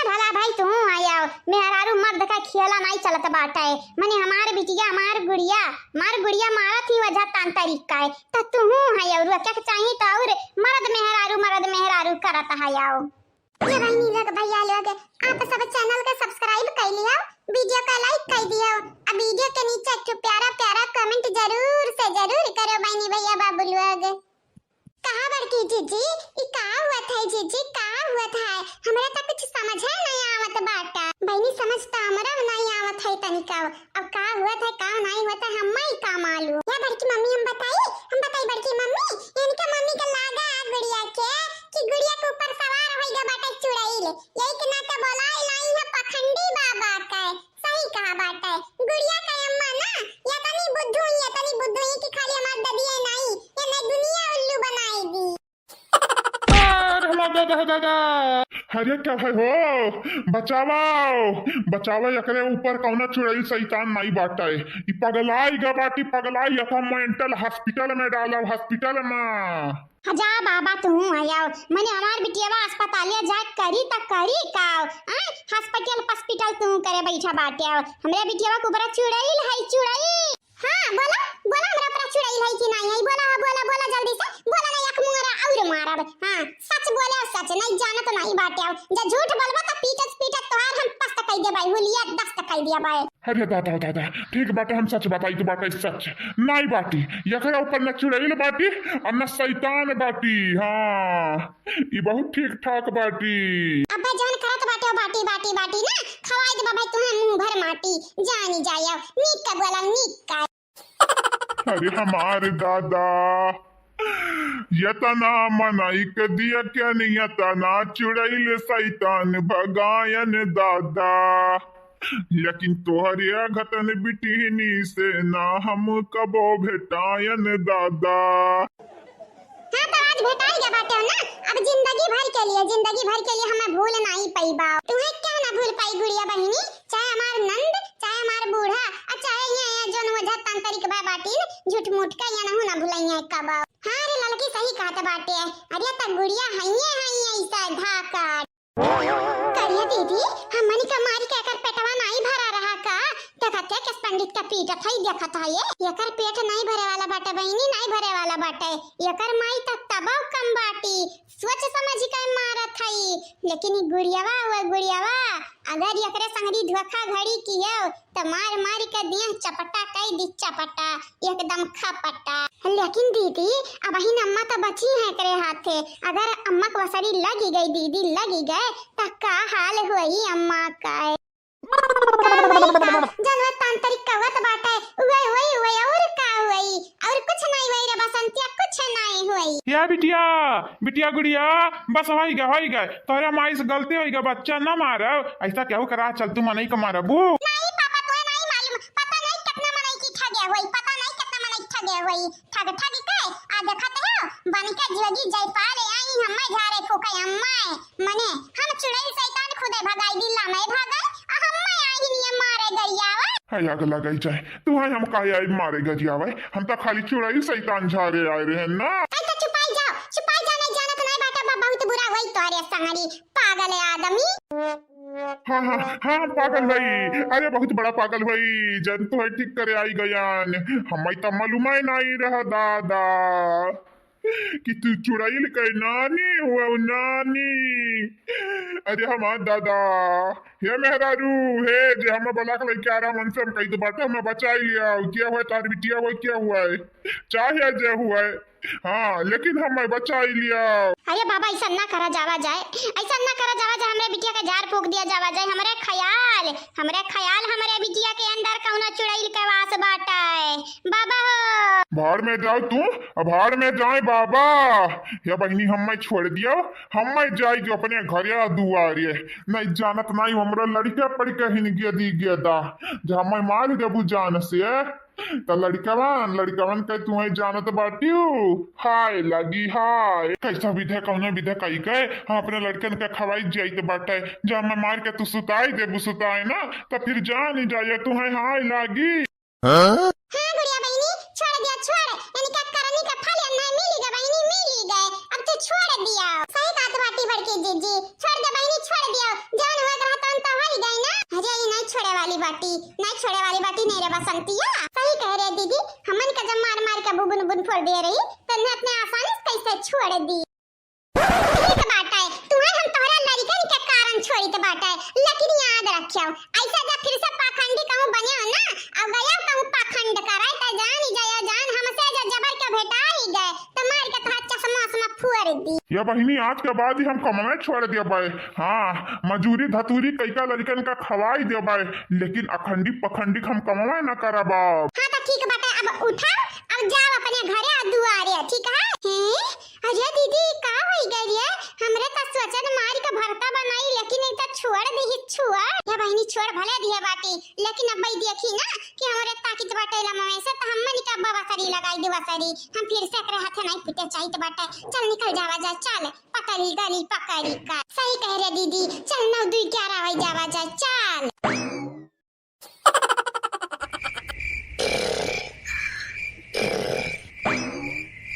भला भाई तू आया मेहरारू मर्द का खेला नहीं चलत बाटे मने हमार बिटिया हमार गुड़िया मारा थी वजह तांत्रिक का त तू है और क्या चाहिए तो और मर्द मेहरारू करत है आओ। ये बहनी लोग भैया लोग आप सब चैनल का सब्सक्राइब कर लिया वीडियो का लाइक कर दियो अब वीडियो के नीचे एक प्यारा कमेंट जरूर से जरूर करो बहनी भैया बाबू लोग। कहाँ बड़की जीजी ये का हुआ था जीजी का हुआ था हमरा तो कुछ समझ नहीं आवत बाटा बहनी समझ तो हमरा नहीं आवत है तनिका अब का हुआ था का नहीं हुआ था हम्मा ही का मालूम। या बड़की मम्मी हम बताई बड़की मम्मी यानी कि मम्मी का लागा गुड़िया के कि गुड़िया के ऊपर सवार होइगा बाटा चुड़ैल यही के नाते बोलाई लाई है पखंडी बाबा का सही कहा बाटा गुड़िया का अम्मा ना या तनी बुद्धू की खाली हमार ददिए नहीं ये नई दुनिया उल्लू बनाएगी। दादा अरे क्या भाई हो बचावा एकरे ऊपर कौना चुड़ैल शैतान नहीं बाटा है ई पगलाई गा बाटी पगलाई यथा मेंटल हॉस्पिटल में डाला हॉस्पिटल में। जा बाबा तू आया मने हमार बिटियावा अस्पतालिया जा करी त करी का हॉस्पिटल तू करे बैठा बाटे हमरे बिटियावा को ऊपर चुड़ैल है चुड़ैल। हां बोला हमरा ऊपर चुड़ैल है कि नहीं है बोला जल्दी से बोला नहीं एक मुंगरा और मारब। हां सच बोले सच नहीं जानत नहीं बाटे जे झूठ बोलबा त पीटत तोहार हम पस्त कह दे भाई हुलिया दस्त कह दिया भाई। अरे दादा ठीक बाटे हम सच बताई तो बाटे सच नहीं बाटी एकरा ऊपर न चुड़ैल बाटी और न शैतान बाटी। हां ई बहुत ठीक ठाक बाटी। अबे जान करत बाटी ना खवाई दे भाई तुम्हें मुंह भर माटी जानी जाया नीक का बोला नीक का। अरे हमारे दादा यतना मनाई के दिया क्या नहीं यतना चुड़ैल शैतान भगायन दादा लेकिन तोहरे घतन बिटिहनी से ना हम कबो भेटायन दादा। हाँ तो आज भेटाई बाटे ना अब जिंदगी भर के लिए हमें भूल नहीं पाईबा तुम्हें क्या ना भूल पाई गुड़िया बहिनी चाहे हमार नंद चाहे हमार बूढ़ा चाहे ये जोन वजह तांत्रिक बा बाटी झूठ मूठ का या ना भुलाइया कबा। हां रे लड़की सही कहत बाटे अरे त गुड़िया हइये ऐसा धाका करिया दीदी हमनी का मारी के एकर पेटवा नहीं भरा रहा का देखत है किस पंडित का पीट थई देखत है ये एकर पेट नहीं भरे वाला बाटे बहिनी नहीं भरे वाला बाटे एकर माई तक तबाव कम बाटी सोच समझ के मारत हई लेकिन गुड़ियावा अगर एकरे संगरी धोखा घड़ी कियो त मार के दिया चपटा कई दी चपटा एकदम खपटा। लेकिन दीदी अब ही अम्मा तो बची है करे हाथे अगर अम्मा को वसरी लगी गई दीदी लगी गए त का हाल हुई अम्मा का जनवर तांत्रिक कवत बाटे हुई और का हुई और कुछ नहीं हुई रे बसंतिया कुछ नहीं हुई। या बिटिया गुड़िया बस हो गए तोहरा माई से गलती हो गई बच्चा न मारो ऐसा क्या करा चल तू मनई को मारबू नहीं पापा तो नहीं मालूम पता नहीं कितना मनई की ठगे हुई ठग का जोगी जयपाल आई हम्मे झारे फूके अम्मा मने हम चुड़ैल शैतान खुदे भगाई दिला मैं भगाई हम्मे आई नहीं मारे गरियावा हाय आग लगाई जाए तू है हम काहे आई मारे गरियावा हम तो खाली चुड़ैल शैतान झारे आए रहे ना। तो छुपाई जाओ नहीं जाना तो नहीं बाटा बहुत बुरा हुई तोरे संगरी पागल आदमी। हाँ हाँ हाँ पागल भाई अरे बहुत बड़ा पागल भाई जन तो है ठीक करे आई गयान हमें तो मालूम ही नहीं रहा दादा कि तू चुड़ैल के नानी हुआ नानी। अरे हमार दादा हे मेहरारू हे जे हम बला के क्या रहा मन से हम कही तो बाटे हमें बचा लिया क्या हुआ तार बिटिया हुआ क्या हुआ है चाहे जे हुआ है हाँ लेकिन हमें बचा लिया। अरे बाबा ऐसा ना करा जावा जाए हमरे बिटिया के जार फूक दिया जावा जाए हमरे ख्याल हमरे बिटिया के अंदर कौना चुड़ैल के वास बाटा है बाबा हो। भाड़ में जाओ तू भाड़ में जाए बाबा या बहनी हमें छोड़ दिया हमें जाए जो अपने घर या दुआरे नहीं जानत नहीं हमरा लड़के पड़ के ही दी गया दा जो हमें मार देबू जान से तो लड़कवन के तुम्हें जानत बाटियो हाय लगी हाय कैसा विधे कौन विधे कही के हम अपने लड़कन के खवाई जाइत बाटे जब हमें मार के तू सुताई देबू सुताए ना तो फिर जान ही जाए तुम्हें हाय लगी। हाँ गुड़िया बहनी छोड़ दिया यानी क्या करनी का फल नहीं मिलेगा बहनी मिल गए अब तो छोड़ दिया सही बात बाटी बड़की जीजी छोड़ दे बहनी छोड़ दिया जान हो रहा तो हो ही गई ना। अरे ये नहीं छोड़े वाली बाटी नहीं रे बसंतिया सही कह रहे दीदी हमन का जब मार के बुबुन बुन फोड़ दे रही तो ने अपने आसानी से कैसे छोड़ दी ठीक बात है तुम्हें हम तोहरा लड़कन के कारण छोड़ी तो बात है लेकिन याद रखियो ऐसा जब फिर से पाखंडी कहूं बनियो ना अब गया कहूं पाखंड कराए त जान ही जायो जान हमसे जो जबर के भेटा ही गए तो मार के तोहरा चश्मा फोड़ दी। या बहिनी आज के बाद ही हम कमाए छोड़ दिया बाय हाँ मजूरी धतूरी कैका लड़कन का खवाई दिया बाय लेकिन अखंडी पखंडी हम कमाए न करा बाप। हाँ तो ठीक बात है अब उठाओ अब जाओ अपने घरे दुआरे ठीक है। अरे दीदी का होई गई है हमरे तो सोचन मार के भरता बनाई लेकिन नहीं तो छोड़ दी छुआ या बहनी छोड़ भले दिए बाटी लेकिन अब भाई देखी ना कि हमरे ताकित बाटे लमवे से तो हम का बाबा सरी लगाई देवा सरी हम फिर से एकरे हाथे नहीं फुटे चाहिए बाटे चल निकल जावा जा चल पकड़ी गली पकड़ी का सही कह रहे दीदी चल 9 2 11 होई जावा जा चल।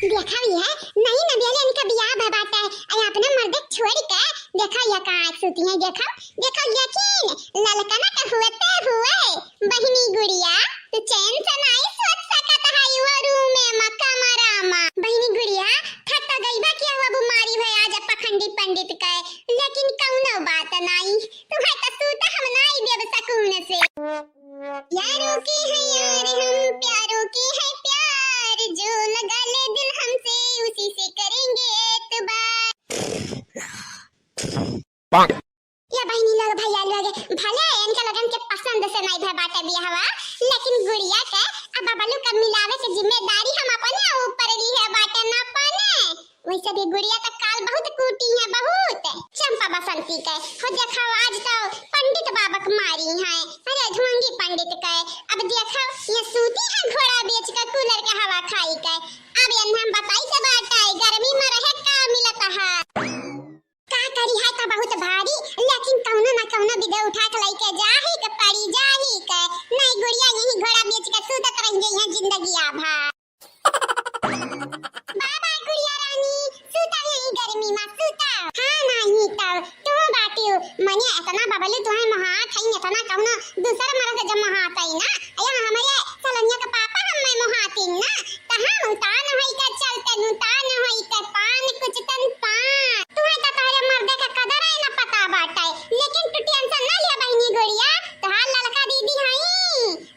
देखा भी है नहीं ना बेले इनका बियाह भबाता है अरे अपने मर्द छोड़ के देखा ये कहां सुती है देखा यकीन ललकना का हुए बहिनी गुड़िया तो चैन से नहीं सोच सकत है वो रूम में मक्का मरामा बहिनी गुड़िया खट्टा गईबा क्या हुआ बीमारी है आज पखंडी पंडित का लेकिन कौनो बात नहीं तुम्हें तो सूत हम नहीं देव सकून से यारों की है यार हम प्यारों की है प्यार जो लगा ले दिल हमसे उसी से करेंगे एतबार। या बहनी लोग भैया लोग भले इनका लगन के पसंद से नहीं बाटे बियाहवा लेकिन गुड़िया के अब बबलू का मिलावे के जिम्मेदारी हम अपने ऊपर ली है बाटे ना पाने वैसे भी गुड़िया का काल बहुत कूटी है बहुत चंपा बसंती के हो देखो आज तो पंडित बाबक मारी है अरे ढोंगी पंडित के अब देखो ये सूती है घोड़ा बेच कर कूलर के हवा खाई के अब हम बताई से बात आई गर्मी में रहे का मिलता है का करी है तो बहुत भारी लेकिन कौनो ना कौनो विदे उठा के लेके जाही के पड़ी जाही के नहीं गुड़िया यही घोड़ा बेच के सूतत रहेंगे यहाँ जिंदगी आभा बाबा गुड़िया रानी सूता यही गर्मी में सूता हाँ नहीं तो बाटियो मने इतना बबलू तुम्हें महात है इतना कौनो दूसरा मर्द जब महात है ना या हमारे सलनिया का पापा हमें महातिन ना तो हम उतान होई के चलते नुतान होई के पान कुछ तन पान तुम्हें तो तारे मर्दे का कदर है ना पता बाटे लेकिन तू टेंशन ना ले बहनी गुड़िया तोहार लड़का दीदी हई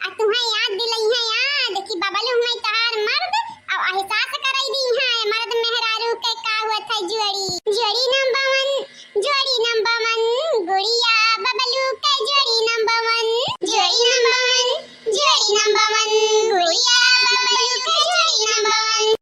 आ तुम्हें याद दिलई है याद कि बबलू हमें तोहार मर्द अब एहसास कराई दी है मर्द मेहरारू के का हुआ था जोड़ी नंबर 1 गुड़िया बबलू के जोड़ी नंबर 1 गुड़िया बबलू के जोड़ी नंबर 1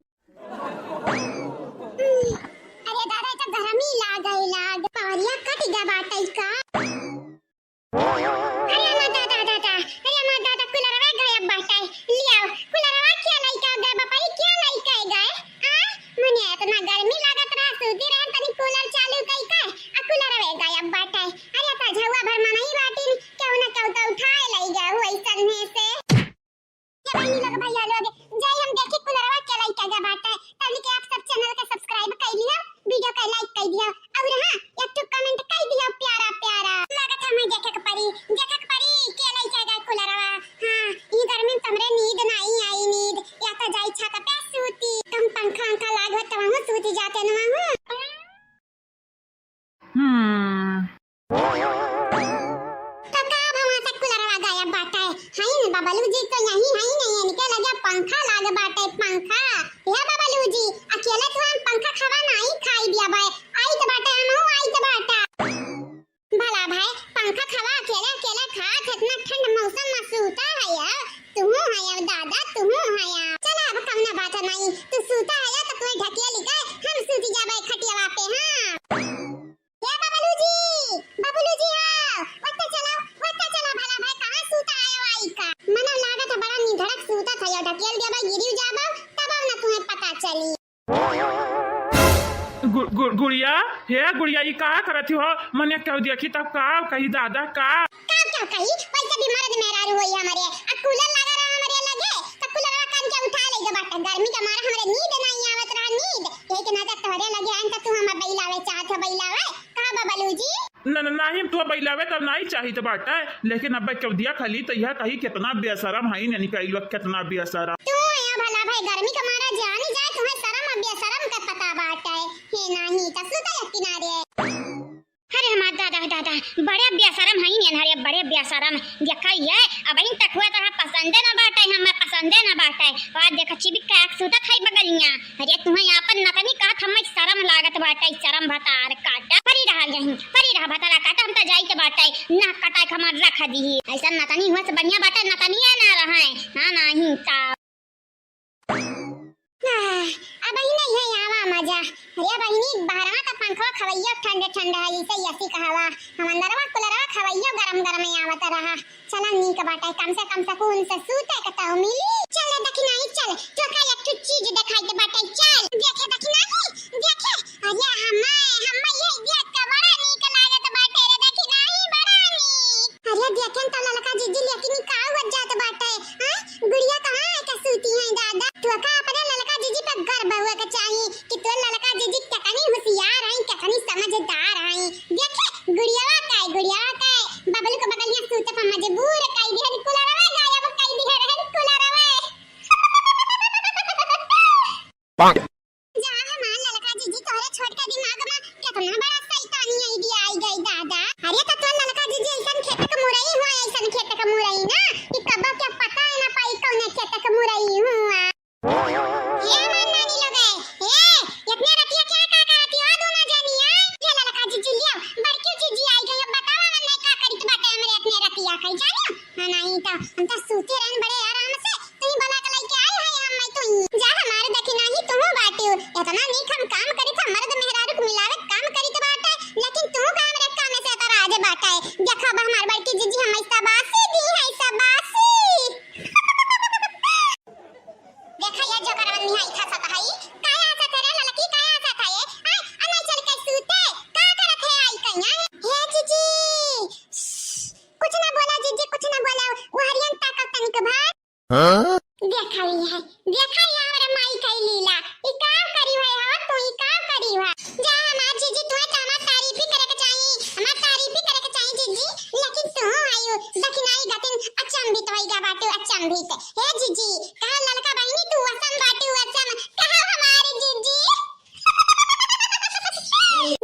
गुड़िया हे गुड़िया ये का करत हो मने कह देखी तब का कही दादा का क्या कही पैसा भी मर्द मेहरारू होई हमारे आ कूलर लगा रहा हमारे लगे तो कूलरवा कान के उठा ले बाटा गर्मी के मारे हमरे नींद नहीं आवत रहा नींद एक ना तोरे लगे आन त तू हम बैलावे चाहत बैलावे का बबलू जी नहीं तो बैलावे तब नहीं चाहिए तो बाटा लेकिन अब क्यों दिया खाली तो यह कही कितना बेशरम है नहीं कही लोग कितना बेशरम तू या भला भाई गर्मी के मारे जानी जाए तुम्हें शर्म अब बेशरम का पता बाटा है हे नहीं त सुता किनारे अरे हमार दादा बड़े बेशरम है नहीं हरे बड़े बेशरम देखा ये अब इन तक हुआ तो पसंदे ना बाटे हमें पसंदे ना बाटे और देखा चिबिक का एक सूता खाई बगलियां अरे तुम्हें यहाँ पर नतनी कहा हमें शर्म लागत बाटे शर्म भतार काटा परी रहा भतारा काटा हम तो जाई के बाटे ना कटा हमार रख दी ऐसा नतनी हुआ से बढ़िया बाटे नतनी है ना रहे हां नहीं ता अब ही नहीं है आवा मजा अरे बहिनी बाहरवा का पंखा खवैया ठंडे ठंडे है इसे यसी कहवा हम अंदरवा कुलरवा खवैया गरम गरम आवत रहा चला नी का बाटा कम से सुकून से सूते का तो मिली चल देखी नहीं चल तो का एक चीज दिखाई दे बाटा चल देखे देखी नहीं देखे अरे हम ये देख का बड़ा नीक लागत बाटे रे देखी नहीं बड़ा नीक अरे देखें तो ललका जीजी लेकिन का हो जात बाटे हां गुड़िया कहां है का सूती है दादा तू का अपने ललका जीजी पे गर्व हुआ के चाहिए कि तो ललका जीजी कितनी होशियार है कितनी समझदार है देखे गुड़िया का बबलू को बगल में सूते पर मजबूर कई दिहन कुलरवा गायब कई दिहन कुलरवा जहां हमार ललका जीजी तोरे छोट के दिमाग में कितना बड़ा शैतानी आईडिया आई गई दादा अरे तो ललका जीजी ऐसन खेत के मुरई हुआ ऐसन खेत के मुरई ना कि कब क्या पता है ना पाई कौन खेत के मुरई हुआ ये मानना नहीं लगे इतने रतिया क्या का करती हो दोनों जनिया ये ललका जीजी लियो बड़की जीजी आई गई अब बतावा हमने का करी तो बाटे हमरे इतने रतिया कई जानियो हां नहीं तो हम तो सूते रहन बड़े आराम से तू बना के लेके आई है हम मैं तो जा हमारे देखी नहीं तू बाटे इतना नीक हम काम करी था मर्द मेहरारू को मिलावे काम करी तो बाटे लेकिन तू काम रे काम से तो राजे बाटे देखा बा हमार बड़की जीजी हम शाबाशी दी है शाबाशी देखा ये जो करवन नहीं है था सता है काया सा तेरे ललकी काया सा था ये अनई चल के सूते का करत है आई कन्या हे जीजी कुछ ना बोला जीजी कुछ ना बोला वो हरियन ताकत तनिक भाई हां देखा ये हमारे माई कई लीला ई का करी है हो तू ई का करी है जा हमार जीजी तू हमार तारीफ ही करे के चाहिए हमार तारीफ ही करे के चाहिए जीजी लेकिन तू आयो दखनाई गतिन अचंभित होइगा बाटे अचंभित हे जीजी का ललका बहिनी तू असम बाटे असम कहा हमारी जीजी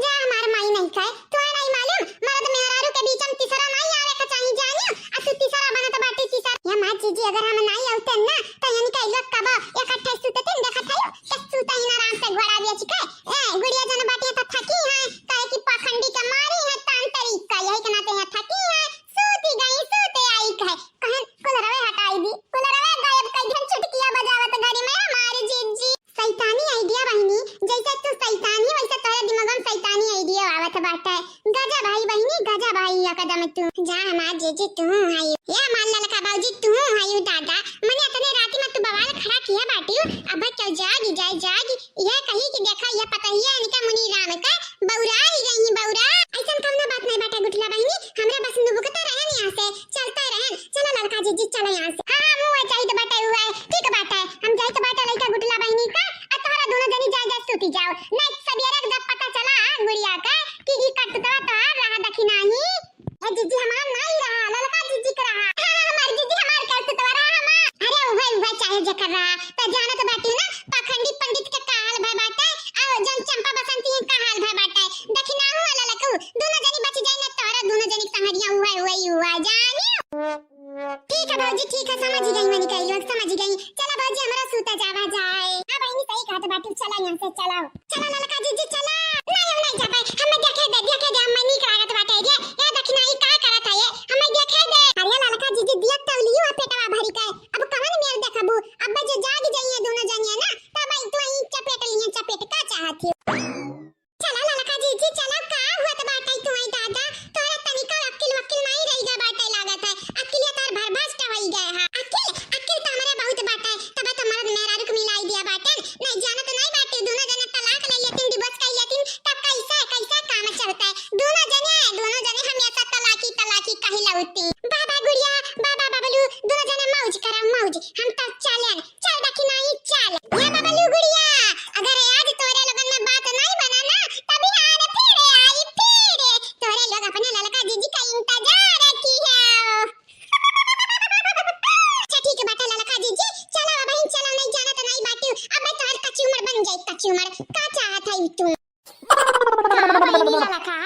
जा हमार माई नहीं कहे तू नहीं मालूम मर्द मेहरारू के बीच में तीसरा नहीं आवे के चाहिए जानियो आ तू तीसरा बनत बाटे तीसरा या मां जीजी अगर हम नहीं आउते ना तो यानी कई लोग कब इकट्ठे सूते थे देखा था तो सूता ही आराम से घोड़ा दिया छिके गुड़िया जन बाटे तो थकी है कहे कि पाखंडी के मारी है तान तरीका यही के नाते है थकी है सूती गई सूते आई कहे कुलरवे हटाई दी कुलरवे गायब कर दिन चुटकियां बजावत घड़ी में हमारी जीजी शैतानी आइडिया बहिनी जैसे तू शैतानी वैसे तोरे दिमाग में शैतानी आइडिया आवत बाटे गजा भाई बहिनी गजा भाई या कदम तू जा हमार जीजी तू है या मान ललका बाबूजी तू है दादा मने इतने रात में तू बवाल खड़ा किया बाटी अब चल जागी ये कही कि देखा ये पता ही है इनका मुनि राम का बौरा ही गई बौरा ऐसा कौन बात नहीं बाटा गुठला बहिनी हमरा बस नुबुकता रहन यहां से चलता रहन चलो ललका जीजी चलो यहां से हां मुंह चाहिए तो बाटा हुआ है ठीक बात है हम जाए तो बाटा लइका गुठला बहिनी का अतरा दोनों जनी जा सूती जाओ नहीं सवेरे जब पता चला गुड़िया का कि ई कटतवा तो रहा दखी नहीं है जीजी हमार नहीं रहा ललका जीजी का रहा हां हमार जीजी हमार कटतवा रहा हमार अरे वह चाहे जे कर रहा तो जाना तो बाटी ना पाखंडी पंडित के काल भाई बाटे आओ जन चंपा बसंती का हाल भाई बाटे दखी ना हुआ ललकू दोनों जनी बच जाए ना तोरा दोनों जनी संहरिया हुआ जानियो ठीक है बाबूजी ठीक है समझ गई मैंने कई लोग समझ गई चलो बाबूजी हमारा सूता जावा जाए हां बहनी सही कहा तो बाटी चला यहां से चलो ललका जीजी चला नहीं जा पाए हमें देखे दे हम नहीं करागत बाटे ये दखना ई का करत है ये हमें देखे दे अरे ललका जीजी दिया तवलियो पेटवा भरी का अब कहां मेर देखबू अब जो जाग जाइए दोनों जनिया ना तब आई तो ई चपेट का चाहती चला ललका जीजी चला का हुआ तो बाटे तू आई दादा तोरा तनिका अक्ल नहीं रहीगा बाटे लागत है अक्ल तार भरभस्ट होई गए हां अक्ल तो हमरे बहुत बाटे तब तो मर्द मेहरारू को मिलाई दिया बाटे नहीं जाना तो नहीं बाटे दोनों जने तलाक ले लेती डिवोर्स कर लेती है तू बहिनी ललका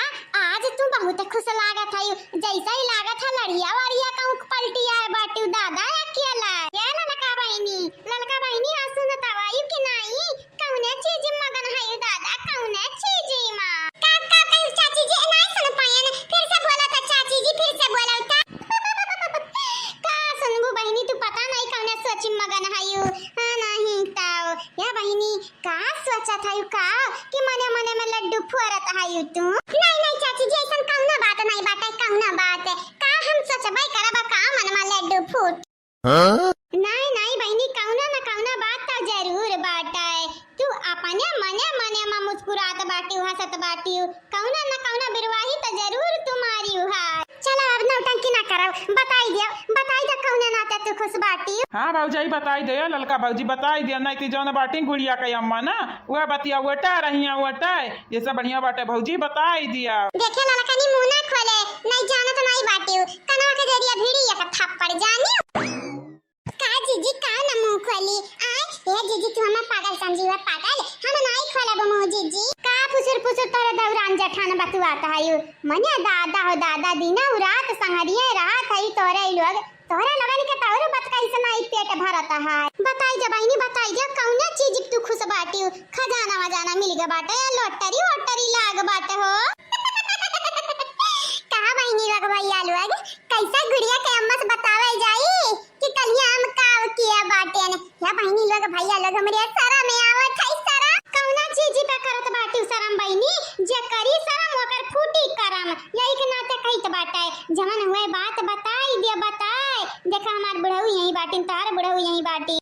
आज तू बहुत खुश लागत है जैसा ही लागत है लड़िया वाड़िया कहूं पलटी आए बाटू दादा अकेला ये ललका बहिनी आ सुनत आवायु कि नहीं कौने चीज मगन है दादा कौने चीज मां का कहीं चाची जी नहीं सुन पाए ने फिर से बोला था चाची जी फिर से बोला था का सुनबू बहिनी तू पता नहीं कौने सोची मगन है हां नहीं ताओ या बहिनी का सोचा था का कि मने मने में लड्डू फोड़त है तू नहीं चाची जी ऐसा कौना बात नहीं बात है कौना बात है का हम सोचबै करबा का मन में लड्डू फूट नहीं बहिनी कौना बात तो जरूर बाटे तू अपने मने में मुस्कुरात बाटी हंसत बाटी कौना बिरवाही तो जरूर तुम्हारी है चलो अब नौटंकी ना करो बताई दे कौने नाते तू खुश बाटी हाँ भाऊजाई बताई दे ललका भाऊजी बताई दे नहीं ती जौन बाटी गुड़िया के अम्मा ना वह बतिया वटा रहिया वटा ये सब बढ़िया बाटे भाऊजी बताई दिया देखे ललका नी मुंह ना खोले नहीं जानत नहीं बाटी कनवा के जरिया भिड़ी एक थप्पड़ जानी का जीजी का न मुंह खोली आय ए जीजी तू हमें पागल समझी पागल हम नहीं खोलब मुंह जीजी का फुसुर तोरे दौरान जठान बतुआता है मने दादा दिना रात संगरिए रात है तोरे लगन के तोरे बात कैसे नहीं पेट भरता है बताई जा बहिनी बताई जा कौना चीज तू खुश बाटी खजाना मिल गया बाटे लॉटरी लाग बाटे हो कहा बहिनी लग भैया लोग कैसा गुड़िया के अम्मा से बतावे जाई कि कलिया हम काव किया बाटे ने या बहिनी लोग भैया लोग हमरे सारा में आवत है सारा कौना चीज पे करत बाटी शरम बहिनी जे करी शरम ओकर फूटी करम यही के नाते कहित बाटे जवन हुए बात बताई देखा हमार बुढ़ऊ यही बाटी तार बुढ़ऊ यही बाटी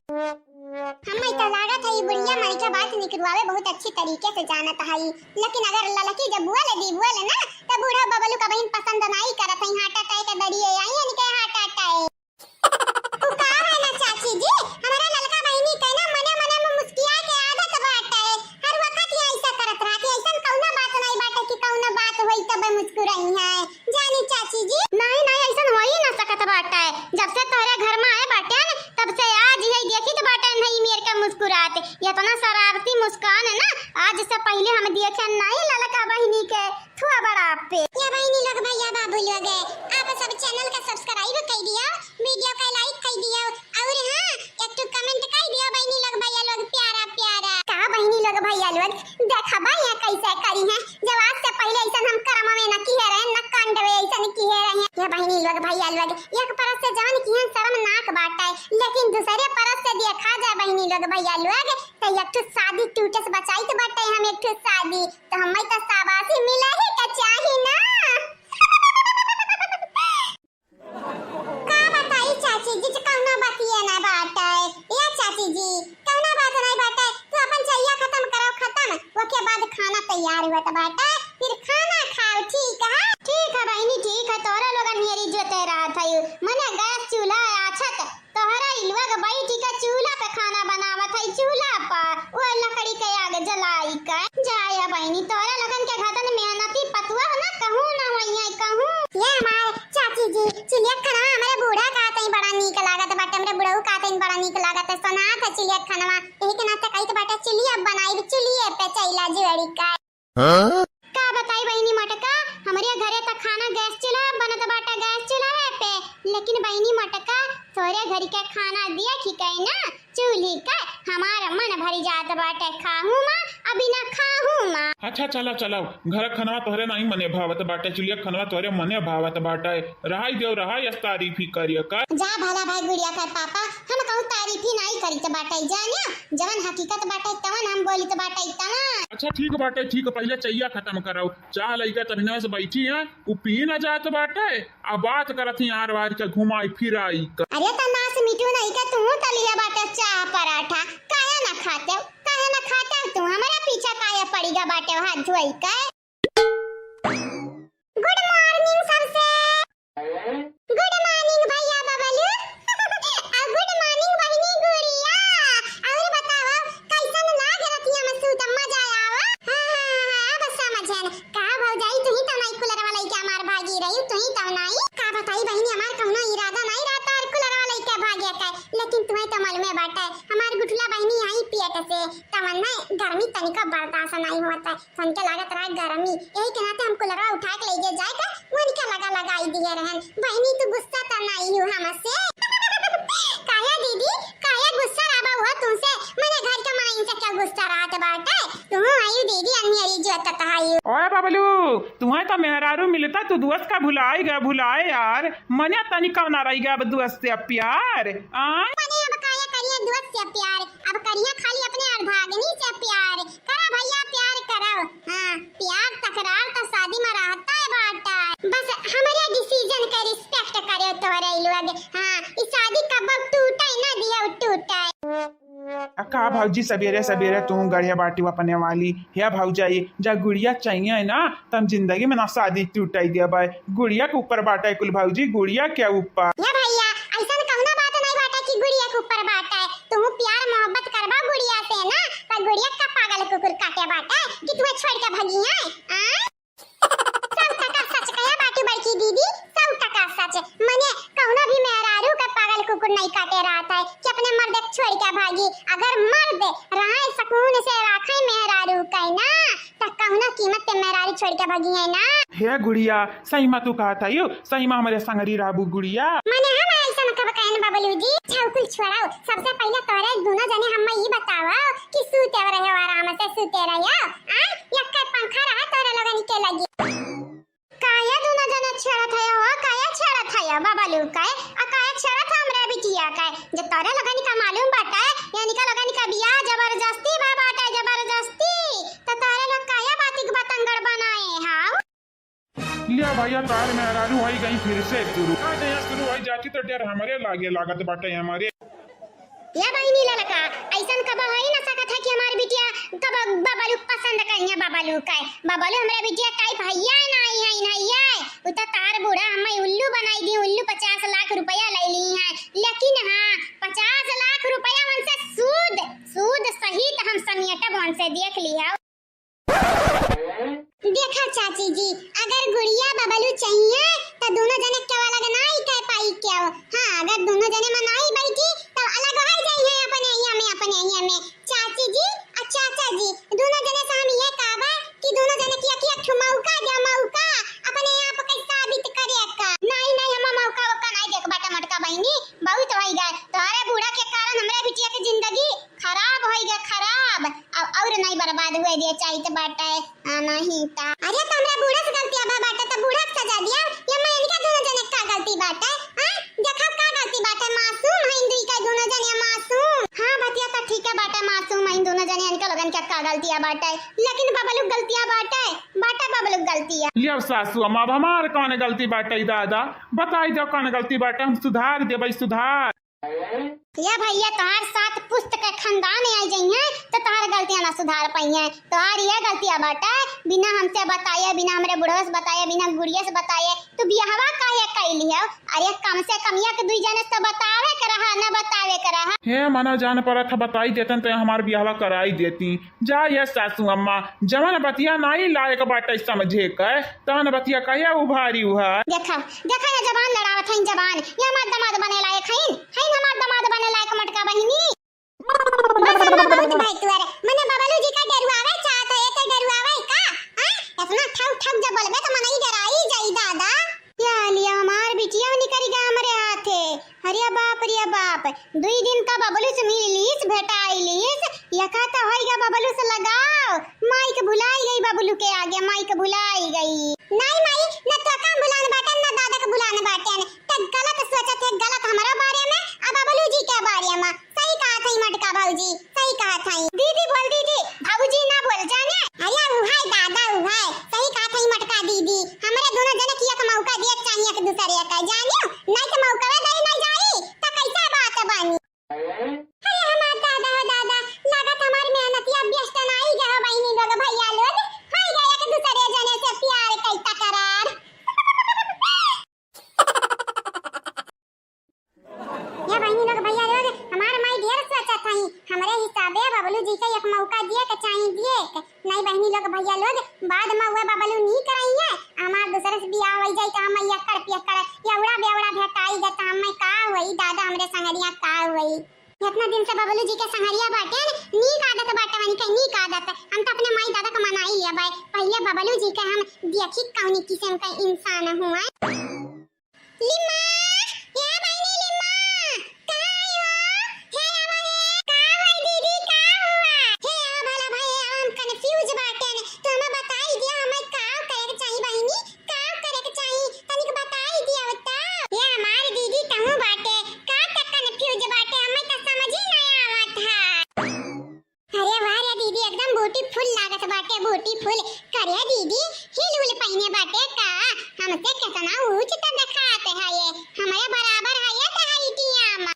हमें तो लागत है बुढ़िया माई का बात निकलवावे बहुत अच्छी तरीके से जानत है लेकिन अगर ललकी जब बुआ ले ना तो बूढ़ा बबलू का बहन पसंद नहीं करत है हार्ट अटैक के दरिए आई है के हार्ट अटैक तू का है ना चाची जी हमारा ललका बहनी कहना मने में मुस्किया के आदत बाटे हर वक्त ये ऐसा करत रहती ऐसा कौना बात नहीं बाटे कि कौना बात होई तब मुस्कुराई है जानी चाची जी नहीं ऐसा हो ही ना सकत बाटे जब से तोरे घर में आए बाटे तब से आज यही देखी तो बाटे नहीं मेरे का मुस्कुराते ये तो ना शरारती मुस्कान है ना आज से पहले हम देखे नहीं ललका बहनी के थुआ बड़ा पे ये बहनी लोग भैया बाबू लोग आप सब चैनल का सब्सक्राइब कर दिया वीडियो का लाइक कर दिया और हां एक तो कमेंट कर दिया बहनी लोग भैया लोग प्यारा का बहनी लोग भैया लोग देखा भाई कैसे करी है जब आज से पहले ऐसा हम कर्म में न किए रहे न कांड में ऐसा न किए रहे ये बहनी लोग भैया लोग एक परस से जान किए शर्मनाक बात है लेकिन दूसरे परस से देखा जाए बहनी लोग भैया लोग तो एक तो शादी टूटे से बचाई तो बाटे हम एक तो शादी तो हमें तो शाबाशी मिला ही का चाहिए ना का बताई चाची जी कौना बातिए ना बात है ये चाची जी कौना बात नहीं बात है तो अपन चाहिए खत्म उसके बाद खाना तैयार हुआ तो बात है फिर खाना खाओ ठीक है बहनी ठीक है तोरा लोग मेरी जोते रहा था मने गैस चूल्हा आछत तोहरा लोग बैठी के चूल्हा पे खाना बनावत है चूल्हा पर वो लकड़ी के आग जलाई के जाया बहनी तोरा लोगन के घतन मेहनती पतुआ ना कहूं ना होई है कहूं ये हमारे चाची जी चुलिया खाना हमारे बूढ़ा का तई बड़ा नीक लागत बाटे हमरे बुढ़ऊ का तई बड़ा नीक लागत है सोना था चुलिया खाना यही के नाते कहित बाटे चुलिया बनाई चुलिए पे चैला जोड़ी का का बताई बहनी मटका हमारे घरे तक खाना गैस चूल्हा बनत बाटे गैस चूल्हा पे लेकिन बहनी मटका तोरे घर के खाना दिया खिकाई ना चूल्ही का हमारा मन भरी जात बाटे खाहू मां अभी ना खाहू मां अच्छा चलो घर खनवा तोहरे नहीं मने भावत बाटे चुलिया खनवा तोहरे मने भावत बाटे रहाई देव रहा यस तारीफ ही करिया का जा भला भाई गुड़िया का पापा हम कहू तारीफ ही नहीं करी तो बाटे जानिया जवन हकीकत बाटे तवन हम बोली तो बाटे तना अच्छा ठीक बाटे ठीक पहले चाहिए खत्म कराओ चाह लइका तभिना से बैठी है उ पी ना जात बाटे आ बात करत ही आर वार के घुमाई फिराई अरे त नास मिठू नहीं का तू तलिया बाटे चाह पराठा काया ना खाते तू हमारा पीछा काया पड़ेगा बाटे हाथ धोई का गुड मॉर्निंग सबसे गुड मॉर्निंग भैया बबलू गुड मॉर्निंग बहनी गुड़िया और बताओ कैसन लाग रतिया में सूत मजा आवा हां बस समझन का भौजाई तू ही त नहीं कूलर वाला के हमार भागी रही तू ही त नहीं का बताई बहनी हमार कौनो इरादा नहीं रहता और कूलर वाला के भागे का लेकिन तुम्हें तो मालूम है बाटे हमार गुठला बहनी आई पियट से तमन्ना गर्मी तनिका बर्दाश्त ऐसा नहीं होता है। तो उनके लागत रहा गर्मी, यही के नाते हमको लगा उठा के ले जाएगा, वो उनका लगा लगाई दिए रहन। बहनी तू गुस्सा तो नहीं हो हमसे? काया दीदी, काया गुस्सा रहा हुआ तुमसे? मैंने घर के माइन से क्या गुस्सा रहा था बाटे? तुम आयु दीदी अन्य इज्जत तहायु। ओए बबलू, तुम्हें तो मेहरारू मिलता तो दोस्त का भुलाए यार। मने तनी कब ना रही गया दोस्त से प्यार। मैंने अब काया करिए दोस्त से प्यार, अब करिए खाली अपने अर्धांगिनी से प्यार। करा भैया प्यार करो। हाँ, प्यार तकरार तो शादी में रहता है बाटा। बस हमारे डिसीजन का रिस्पेक्ट करे तो रे लोग। हाँ, इस शादी कब टूटा ही ना दिया टूटा। का भाजी सवेरे सवेरे तू गढ़िया बाटी अपने वाली है भाई जा गुड़िया चाहिए ना तम जिंदगी में ना शादी टूटाई दिया भाई। गुड़िया के ऊपर बाटा है कुल भाजी, गुड़िया क्या ऊपर? या भैया ऐसा कहना बात नहीं बाटा कि गुड़िया के ऊपर बाटा है। तुम प्यार मोहब्बत करबा गुड़िया से ना, पर गुड़िया का पागल कुकुर काटे बाटा है कि तुम्हें छोड़ के भागी है। सब टका सच कहा बाटी बड़की दीदी, सब टका सच। मने कहना भी मेहरारू का पागल कुकुर नहीं काटे रहा था कि अपने मर्द छोड़ के भागी। अगर मर्द रहा सुकून से रखे मेहरारू का ना, तो कहना कीमत पे मेहरारू छोड़ के भागी है ना। हे गुड़िया सही में तू कहा था यो, सही में हमारे संगरी राबू गुड़िया। मने हम ऐसा कब कहन बबलू जी, छौकुल छोड़ाओ। सबसे पहले तोरे दोनों जने हम ये बताओ कि सूते रहे हो आराम से सूते रहो। आ यक्का पंखा रहा तोरे लोगन के लगी। काया दोनों जने छेड़त है हो, काया छेड़त है बबलू का आ काया छेड़त हमरा बिटिया का। जे तोरे लोगन का मालूम बाटा है यानी का लोगन का बियाह जबरदस्ती बा बाटा जबरदस्ती। तो तोरे लोग काया बातिक बतंगड़ बनाए हां। लिया भैया तार मेहरारू आई गई फिर से शुरू हो जाती तो डर हमारे लागे लागत बाटे हमारे। या बहनी लड़का ऐसन कब होई ना सकत है कि हमार बिटिया कब बबलू पसंद करिया। बबलू का बबलू हमरा बिटिया काई भैया नहीं है। उ त तार बूढ़ा हमें उल्लू बनाई दी। उल्लू 50 लाख रुपया ले ली है, लेकिन हां 50 लाख रुपया मन से सूद सहित हम समियटा बन से देख लिया। देखा चाची जी, अगर गुड़िया बबलू चाहिए तो दोनों जने क्या अलग नहीं कह पाई क्या। हाँ, अगर दोनों जने मनाई बैठी तो अलग हो जाइए अपने यहाँ में। चाची जी और चाचा जी दोनों जने से हम ये कहबा कि दोनों जने की मौका दे, मौका अपने आप के साबित करे का। नहीं हम मौका नहीं देख बाटा मटका बहनी बहुत हो गए। तोरे बूढ़ा के कारण हमरा बिटिया के जिंदगी खराब हो गया, खराब। अब और नहीं बर्बाद हुए दिया चाहिए बाटा नहीं ता। अरे तो हमरा बूढ़ा से गलती अब बाटा तो बूढ़ा के सजा दिया। ये मैं इनका दोनों जने का गलती बाटा हां, देखा का गलती बाटा। मासूम है इंद्री का दोनों जने मासूम। हां बतिया तो ठीक है बाटा, मासूम है दोनों जने इनका लगन क्या का गलतियां बाटा है, लेकिन बबलू गलतियां बाटा बबलू गलतियां। लिया सासू अम्मा अब हमार कौन गलती बाटे दादा बताई दो कौन गलती बाटे, हम सुधार देबई सुधार। या भैया तोहार साथ पुस्त के खानदान आई जई है तो तोहार गलतियां ना सुधार पाई है। तोहार ये गलतियां बाटा बिना हमसे बताए, बिना हमरे बुढ़वा से बताए, बिना गुड़िया से बताए तू बियाहवा काहे कैली है? अरे कम से कम या के दुई जने से बतावे के रहा ना बतावे के रहा। हे मना जान पड़ा था बताई देतन तो हमार बियाहवा कराई देती। जा ये सासू अम्मा जवन बतिया नहीं लायक बाटे समझे के तवन बतिया कहिया उभारी हुआ। देखा ना जबान लड़ावत है जबान। ये हमार दामाद बने लायक है हमार दामाद बने लायक मटका बहिनी। बहुत भाई तुअरे मने बबलू जी का डरुआवे चाहत है एक डरुआवे का। हां इतना ठक जब बोलबे तो मने ही डराई जाई दादा। या लिया हमार बिटिया निकरी गा हमरे हाथे। अरे बाप दुई दिन का बबलू से मिलीस भेटाईलीस या कहता होइगा बबलू से लगाओ। माई के भुलाई गई बबलू के आगे, माई के भुलाई गई। नहीं माई न तो काम भुलाने बाटे न दादा के भुलाने बाटे। त गलत सोचत है, गलत हमारा बारे में अब बबलू जी के बारे में। सही कहा था मटका भाऊजी, सही कहा था। दीदी बोल दीदी, भाऊजी ना बोल जाने। अरे उहाय दादा उहाय, सही कहा था मटका दीदी। हमारे दोनों जने किया का मौका दिया चाहिए एक दूसरे का जानियो, नहीं तो मौका दे नहीं जाई तो कैसा बात बानी। अरे हमार दादा हो दादा लागत हमार मेहनतिया व्यस्त नहीं गए बहिनी लोग भैया लोग हाय गए एक दूसरे जने से प्यार कैता करार। ये बहिनी लोग भैया लोग हमार माई ढेर सोचा था हमरे हिसाबे बबलू जी का एक मौका दिए के चाहिए दिए नहीं बहिनी लोग भैया लोग बाद में हुए बबलू नहीं कराइए हमार दूसरे से बियाह हो जाए तो हम यक्कर पियक्कर एवड़ा बेवड़ा भेटाई देता हम का होई दादा हमरे संगरिया का होई। इतना दिन से बबलू जी के संगरिया बाटे न, नीक आदत बाटे वानी कहीं नीक आदत। हम तो अपने माई दादा का मना ही लिया भाई। पहले बबलू जी के हम देखी कौनी किस्म का इंसान हुआ। लिम्मा या बहनी लिम्मा कहाँ आई हो? हे हमारे का हुआ दीदी का हुआ? हे भला भाई हम कंफ्यूज बाटे न, तो हमें बताई दिया हमें का करे के चाहिए बहनी, का करे के चाहिए तनिक बताई दिया बता। ये हमारे दीदी कहूं बाटे का तक कंफ्यूज बाटे हमें तो समझ ही नहीं आवत है। अरे वाह रे दीदी एकदम ब्यूटीफुल लागत बाटे, ब्यूटीफुल करे दीदी हिल हुल पहने बाटे का हमसे कितना ऊंच तो दिखाते है ये हमारे बराबर है ये तो हाइटिया में।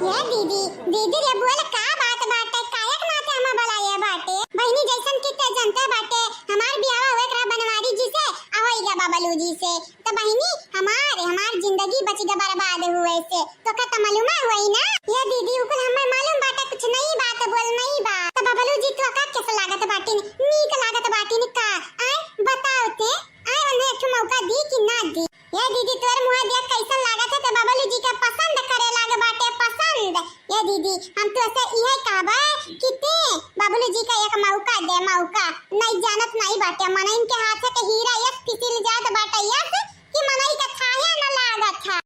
ये दीदी दीदी रे बोल का बात बाटे कायक नाते हम बुलाए बाटे बहनी जैसन किते जनता बाटे हमार बियाह होए करा बनवारी जी से होइगा बबलू जी से तो बहनी हमार जिंदगी बच गई बर्बाद हुए से तो का मालूम हुई ना। ये दीदी उकुल हमें मालूम बाटे कुछ नहीं बात बोल नहीं बात तो बबलू जी तो का कैसे लागत बाटे नीक लागत बाटे नि का आय बताओ ते आय उन्हें एक मौका दी कि ना दी। ये दीदी तोर मुंह देख कैसा लागत है तो बबलू जी का पसंद करे लाग बाटे पसंद। ये दीदी हम तो से यही कहबा कि ते बबलू जी का एक मौका दे मौका नहीं जानत नहीं बाटे मन इनके हाथ के हीरा एक फिसल जात बाटे यस कि मनई का छाया न लागत था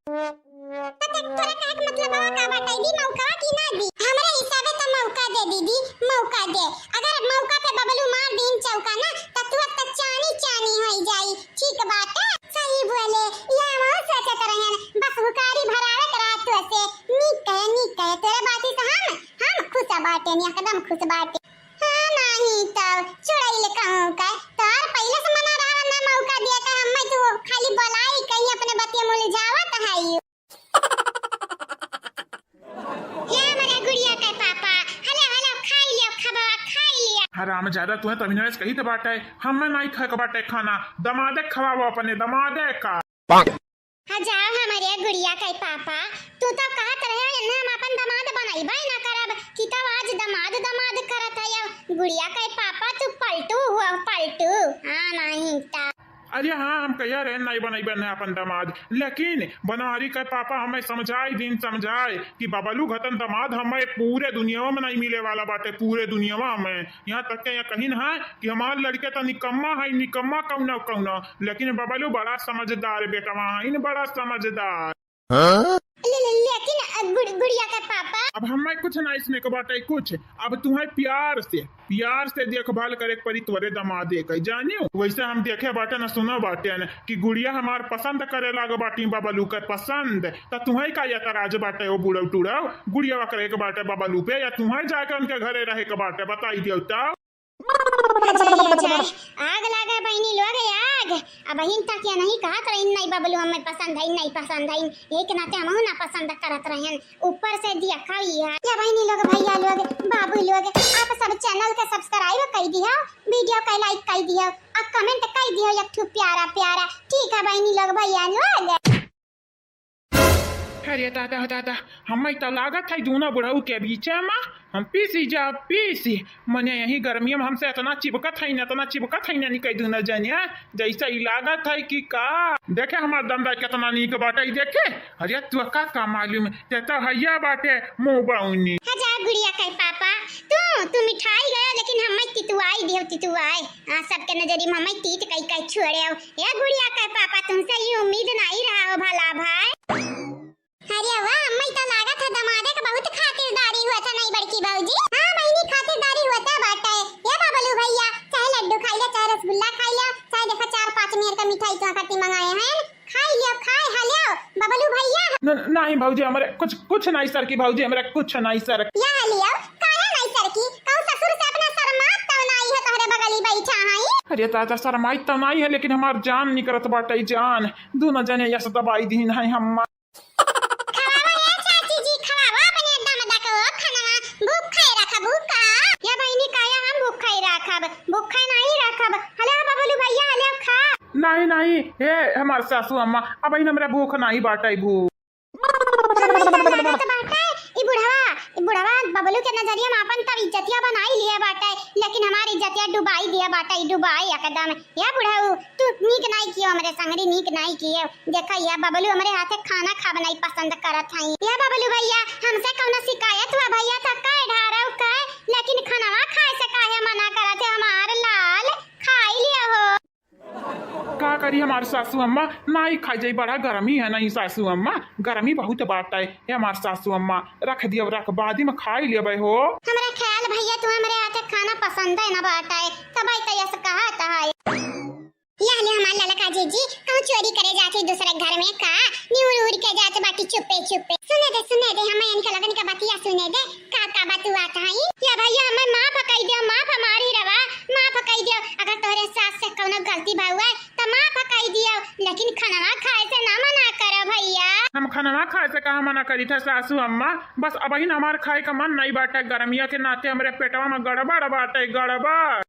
पता तोरा का मतलब का बाटे दी मौका कि ना दी हमरे हिसाबे तो मौका दे दीदी मौका दे। अगर मौका पे बबलू मार दिन चौका ना तो तुरंत चानी चानी हो जाई ठीक बात है सही बोले या वो सोचत रहन बस हुकारी भरावत रात से नीक कहे तेरे बाती से हम खुश बाटे नि एकदम खुश बाटे। हां नहीं तब चुड़ैल कहूं का तार पहले से मना रहा ना मौका दिया का हम तो खाली बोलाई कहीं अपने बतिया मुल जावत है यू। ये हमारा गुड़िया का पापा हेलो खाई लियो खबा खाई लिया। हराम ज्यादा तू है तो अविनाश कही तो बाटे हमें नहीं खा के बाटे खाना दमादे खवाओ अपने दमादे का। हाँ जाओ हमारे गुड़िया का पापा तू तो कहत रहे ना हम अपन दमाद बनाईबे ना करब कि तो आज दमाद करत है गुड़िया का पापा तू पलटू हुआ पलटू। हां नहीं ता अरे हाँ हम कह रहे नहीं बनाई बने अपन दामाद लेकिन बनवारी का पापा हमें समझाए दिन समझाए कि बबलू घतन दामाद हमें पूरे दुनिया में नहीं मिले वाला बाटे पूरे दुनिया में। यहाँ तक के कहीं है कि हमारे लड़के तो निकम्मा है निकम्मा कौना लेकिन बबलू बड़ा समझदार बेटा वहाँ बड़ा समझदार। लेकिन गुड़िया का पापा अब हमें कुछ नहीं इसने को बाटे कुछ अब तुम्हें प्यार से देखभाल करे परी तोरे दमादे के जानियो वैसे हम देखे बाटे न सुनो बाटे न कि गुड़िया हमार पसंद करे लागो बाटी बबलू के पसंद तो तुम्हें का यतराज बाटे वो बुढ़ऊ टूड़ाओ गुड़िया करे के बाटे बबलू पे या तुम्हें जाके उनके घरे रहे के बाटे बताई दियो तो आग लगा बहनी लोग आग अब बहन तक या नहीं कहत रही नहीं बबलू हमें पसंद है नहीं पसंद है एक नाते हम ना पसंद करत रहन ऊपर से दिया खाई है या बहनी लोग भैया लोग बाबू लोग आप सब चैनल के सब्सक्राइब कर दियो वीडियो का लाइक कर दियो और कमेंट कर दियो एक ठू प्यारा प्यारा ठीक है बहनी लोग भैया लोग। अरे दादा हमें तो लागत है दोनों बुढ़ऊ के बीच में हम पीसी मने यही गर्मियों में हमसे इतना चिपकत है ना निकल दूना जानिया जैसा ही लागत है कि का देखे हमारा दमदा कितना नीक बाटे देखे अरे तू का मालूम ते तो हैया बाटे मुंह बाउनी। हजार गुड़िया का पापा तू मिठाई गया लेकिन हमें तितुआई हां सबके नजरी में हमें तीत कई छोड़े ये गुड़िया का पापा तुमसे ये उम्मीद नहीं रहा हो भला भाई। अरे वाह अम्मा तो लागत है दमादे का बहुत खातिरदारी हुआ था नहीं बड़की बाबूजी। हां बहनी खातिरदारी होता बाटे ये बबलू भैया चाहे लड्डू खाई ले चाहे रसगुल्ला खाई ले चाहे देखो 4-5 मेर का मिठाई तो खाती मंगाए हैं खाई लियो खाए हालियो बबलू भैया। नहीं भाऊजी हमारे कुछ नहीं सर की भाऊजी हमारे कुछ नहीं सर या लियो काहे नहीं सर की कहू ससुर से अपना शर्मात तो नहीं है तोहरे बगली बैठा है। अरे दादा शर्माई तो नहीं है लेकिन हमार जान निकलत बाटे जान दोनों जने यस दवाई दीन है हम भूखा नहीं रखब हेलो बबलू भैया हेलो खा नहीं हे हमार सासू अम्मा अब इन हमरा भूख नहीं बाटे भूख ई बुढ़वा बुढ़वा बबलू के नजरिया में अपन तब इज्जतिया बनाई लिया बाटे, लेकिन हमारी इज्जतिया डुबाई दिया बाटे, डुबाई एकदम। या बुढ़ाऊ तू नीक नहीं कियो, हमरे संगरी नीक नहीं कियो। देखा या बबलू हमरे हाथे खाना खा बनाई पसंद करत हई। या बबलू भैया हमसे कौनो शिकायत हुआ भैया त कह ढारव कह, लेकिन खाना खाए से काहे मना करत है? हमार लाल खाई लिया हो। का करी हमार सासू अम्मा नहीं खाई जाई, बड़ा गर्मी है नहीं सासू अम्मा, गर्मी बहुत बाटा है हमार सासू अम्मा। रख दियो, रख बादी में खाई लेबे हो। हमरा ख्याल भैया तू हमरे हाथे खाना पसंद है ना बाटा है, तब आई तैया से कहा था है। या ले हमार लाला का जीजी कहूं चोरी करे जाते दूसरे घर में का न्यूर उड़ के जाते बाकी चुपे चुपे। सुने दे हमें इनके लगन का बतिया सुने दे का बात आता है। या भैया हमें माफ कई दियो, माफ हमारी रवा माफ कई दियो। अगर तोरे सास से कोनो गलती भउए त माफ कई दियो, लेकिन खाना खाए से ना मना करो भैया। हम खाना खाए से कहा मना करी था सासू अम्मा, बस अब ही हमार खाए का मन नहीं बाटा, गर्मिया के नाते हमरे पेटवा में गड़बड़ बाटे, गड़बड़।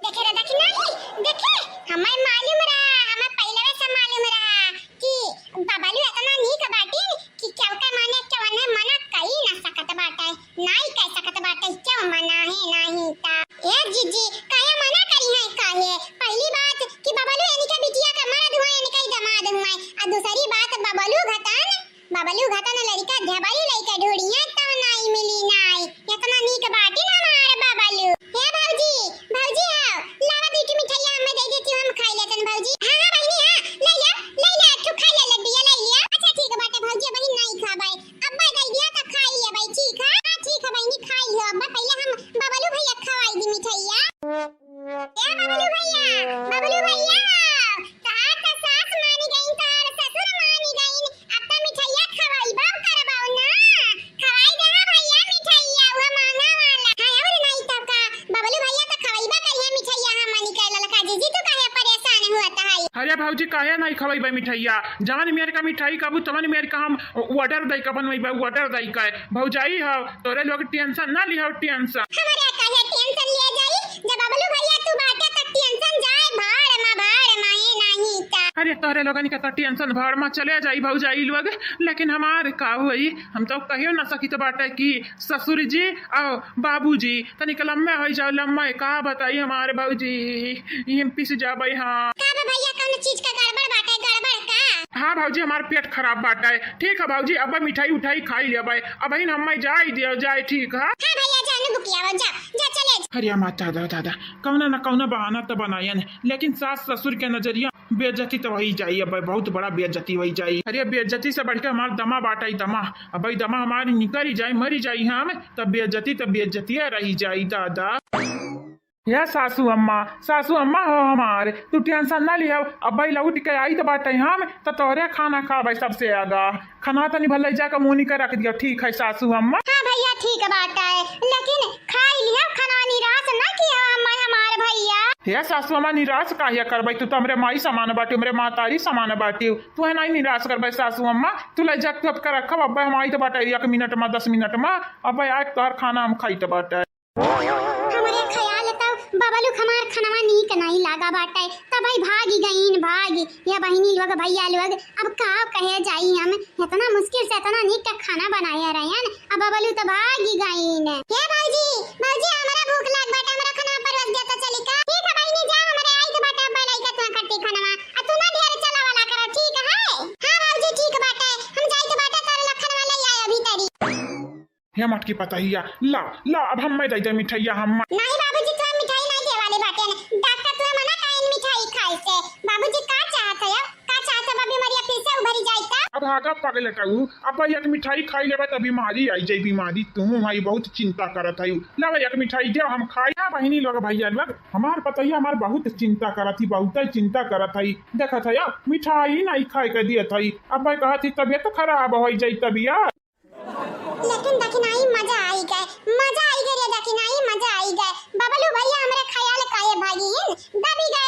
देखे रे देखी नहीं देखे, हमें मालूम रहा, हमें पहले से मालूम रहा कि बबलू इतना नीक बाटी कि क्यों के माने क्यों ने मना कई ना सकत बाटे, नहीं कह सकत बाटे क्यों मना है नहीं ता। ए जीजी काहे मना करी है काहे? पहली बात कि बबलू इनके बिटिया का मर्द हुआ, इनके दमाद हुआ, और दूसरी बात बबलू घतन लड़का झबली लइका ढूढ़िया तो नहीं मिली नहीं, इतना नीक बाटी ना मार बबलू। हे भौजी भौजी आओ लावा दूटी मिठाई हमें दे देती, हम खाई लेतन भौजी। हां बहनी हां ले ले तू खा ले लड्डिया ले लिया। अच्छा ठीक है बाटे भौजी बहनी नहीं खाबाई, अब्बा दे दिया तो खाई ले भाई। ठीक है हां ठीक है बहनी खाई लो, अब्बा पहले हम बबलू भैया खवाई दी मिठाइया। ए बबलू भैया तार का सास मानी गई, तार ससुर मानी गई, अब तो मिठाइया खवाई बाप करबाओ ना, खवाई दे भैया मिठाइया वो मांगा वाला। हां और नहीं तब का बबलू भैया तो खवाईबा करिए मिठाइया, हम मानी के ललका जीजी तो काहे परेशान हुआ है? अरे भौजी काहे नहीं खवाई भाई मिठाइया, जवन मेरे का मिठाई काबू तवन मेरे का हम ऑर्डर दई का बनवाई बा, ऑर्डर दई का भौजाई हो तोरे लोग टेंशन ना लिहो, टेंशन हमारे काहे टेंशन ले जाई, जब बबलू भैया तू बाटे तक टेंशन जाए भाड़ में नहीं ता। अरे तोरे लोगन के तो टेंशन भर में चले जाई भौजाई लोग, लेकिन हमार का हुई हम तो कहियो ना सकी तो बाटे कि ससुर जी और बाबूजी तनिक लम्बे हो जाओ, लम्बे का बताई हमारे भौजी हम पिस जाबई। हाँ का भैया कौन चीज का गड़बड़ बाटे, गड़बड़ का? हाँ भौजी हमार पेट खराब बाटा है। ठीक है भौजी अब मिठाई उठाई खाई लेबै, अब ही हम जाई दियो जाए। ठीक है हां भैया जाने बुकिया जा जा चले। अरे माता दादा कौना ना कौना बहाना तो बनायन, लेकिन सास ससुर के नजरिया बेइज्जती तो वही जाई, अब बहुत बड़ा बेइज्जती वही जाई। अरे बेइज्जती से बढ़कर हमारा दमा बाटा ही दमा, अब भाई दमा हमारी निकल ही जाए मरी जाई हम, तब बेइज्जती रही जाई दादा। या सासू अम्मा हो हमारे, तू टेंशन ना लिया, अब भाई लौट के आई तो बाटे हम तो तोरे खाना खाबे सबसे आगा, खाना तो नहीं भले जाकर मुंह के रख दिया। ठीक है सासू अम्मा। हां भैया ठीक बात है, लेकिन खाई लिया खाना निराश ना किया अम्मा हमारे भैया। हे सासू अम्मा निराश काहे करबै, तू तो हमरे माई समान बाटी, हमरे मातारी समान बाटी, तू है नहीं निराश करबै सासू अम्मा। तू ले जा कब कर रखब, अब हम आई तो बाटे 1 मिनट में 10 मिनट में, अब आज तोहर खाना हम खाई तो बाटे। हमारे ख्याल तो बबलू हमार खाना नीक नहीं लागा बाटे, तब भाई भागी या बहनी लोग भैया लोग अब का कहे जाई, हम इतना मुश्किल से इतना नीक का खाना बनाया रहन, अब बबलू तो भागी गईन। हे भौजी हमरा भूख लाग बाटे, हमरा खाना परस दे तो चली का? ठीक है बहनी जा हमरे आई तो बाटे, अब लइका तू खट्टी खाना आ तू ना ढेर चला वाला करो। ठीक है हां भौजी ठीक बाटे, हम जाई तो बाटे तारे लखन वाला ले आए अभी तारी। हे मटकी पताहिया ला अब हम मैं दे मिठाइया हम नहीं बाबूजी तो मिठाई नहीं दे वाले बाटे, डॉक्टर तो मना काइन मिठाई खाए से। बाबूजी का चाहत है, का चाहत है बबी मरिया फिर से उभरी जाई ता? अब आगा पगल टाऊ, अब एक मिठाई खाई लेबे त बीमारी आई जाई, बीमारी तू भाई बहुत चिंता करत है। ला एक मिठाई दे हम खाई। बहनी लोग भैया लोग हमार पतैया हमार बहुत चिंता करत ही, बहुत चिंता करत है। देखत है मिठाई नहीं खाए के दियत है, अब मैं कहत ही तबियत खराब हो जाई तबियत, लेकिन दखिनाई मजा आई गए रे, दखिनाई मजा आई गए। बबलू भैया हमरे ख्याल काहे भागी हैं, दबी गए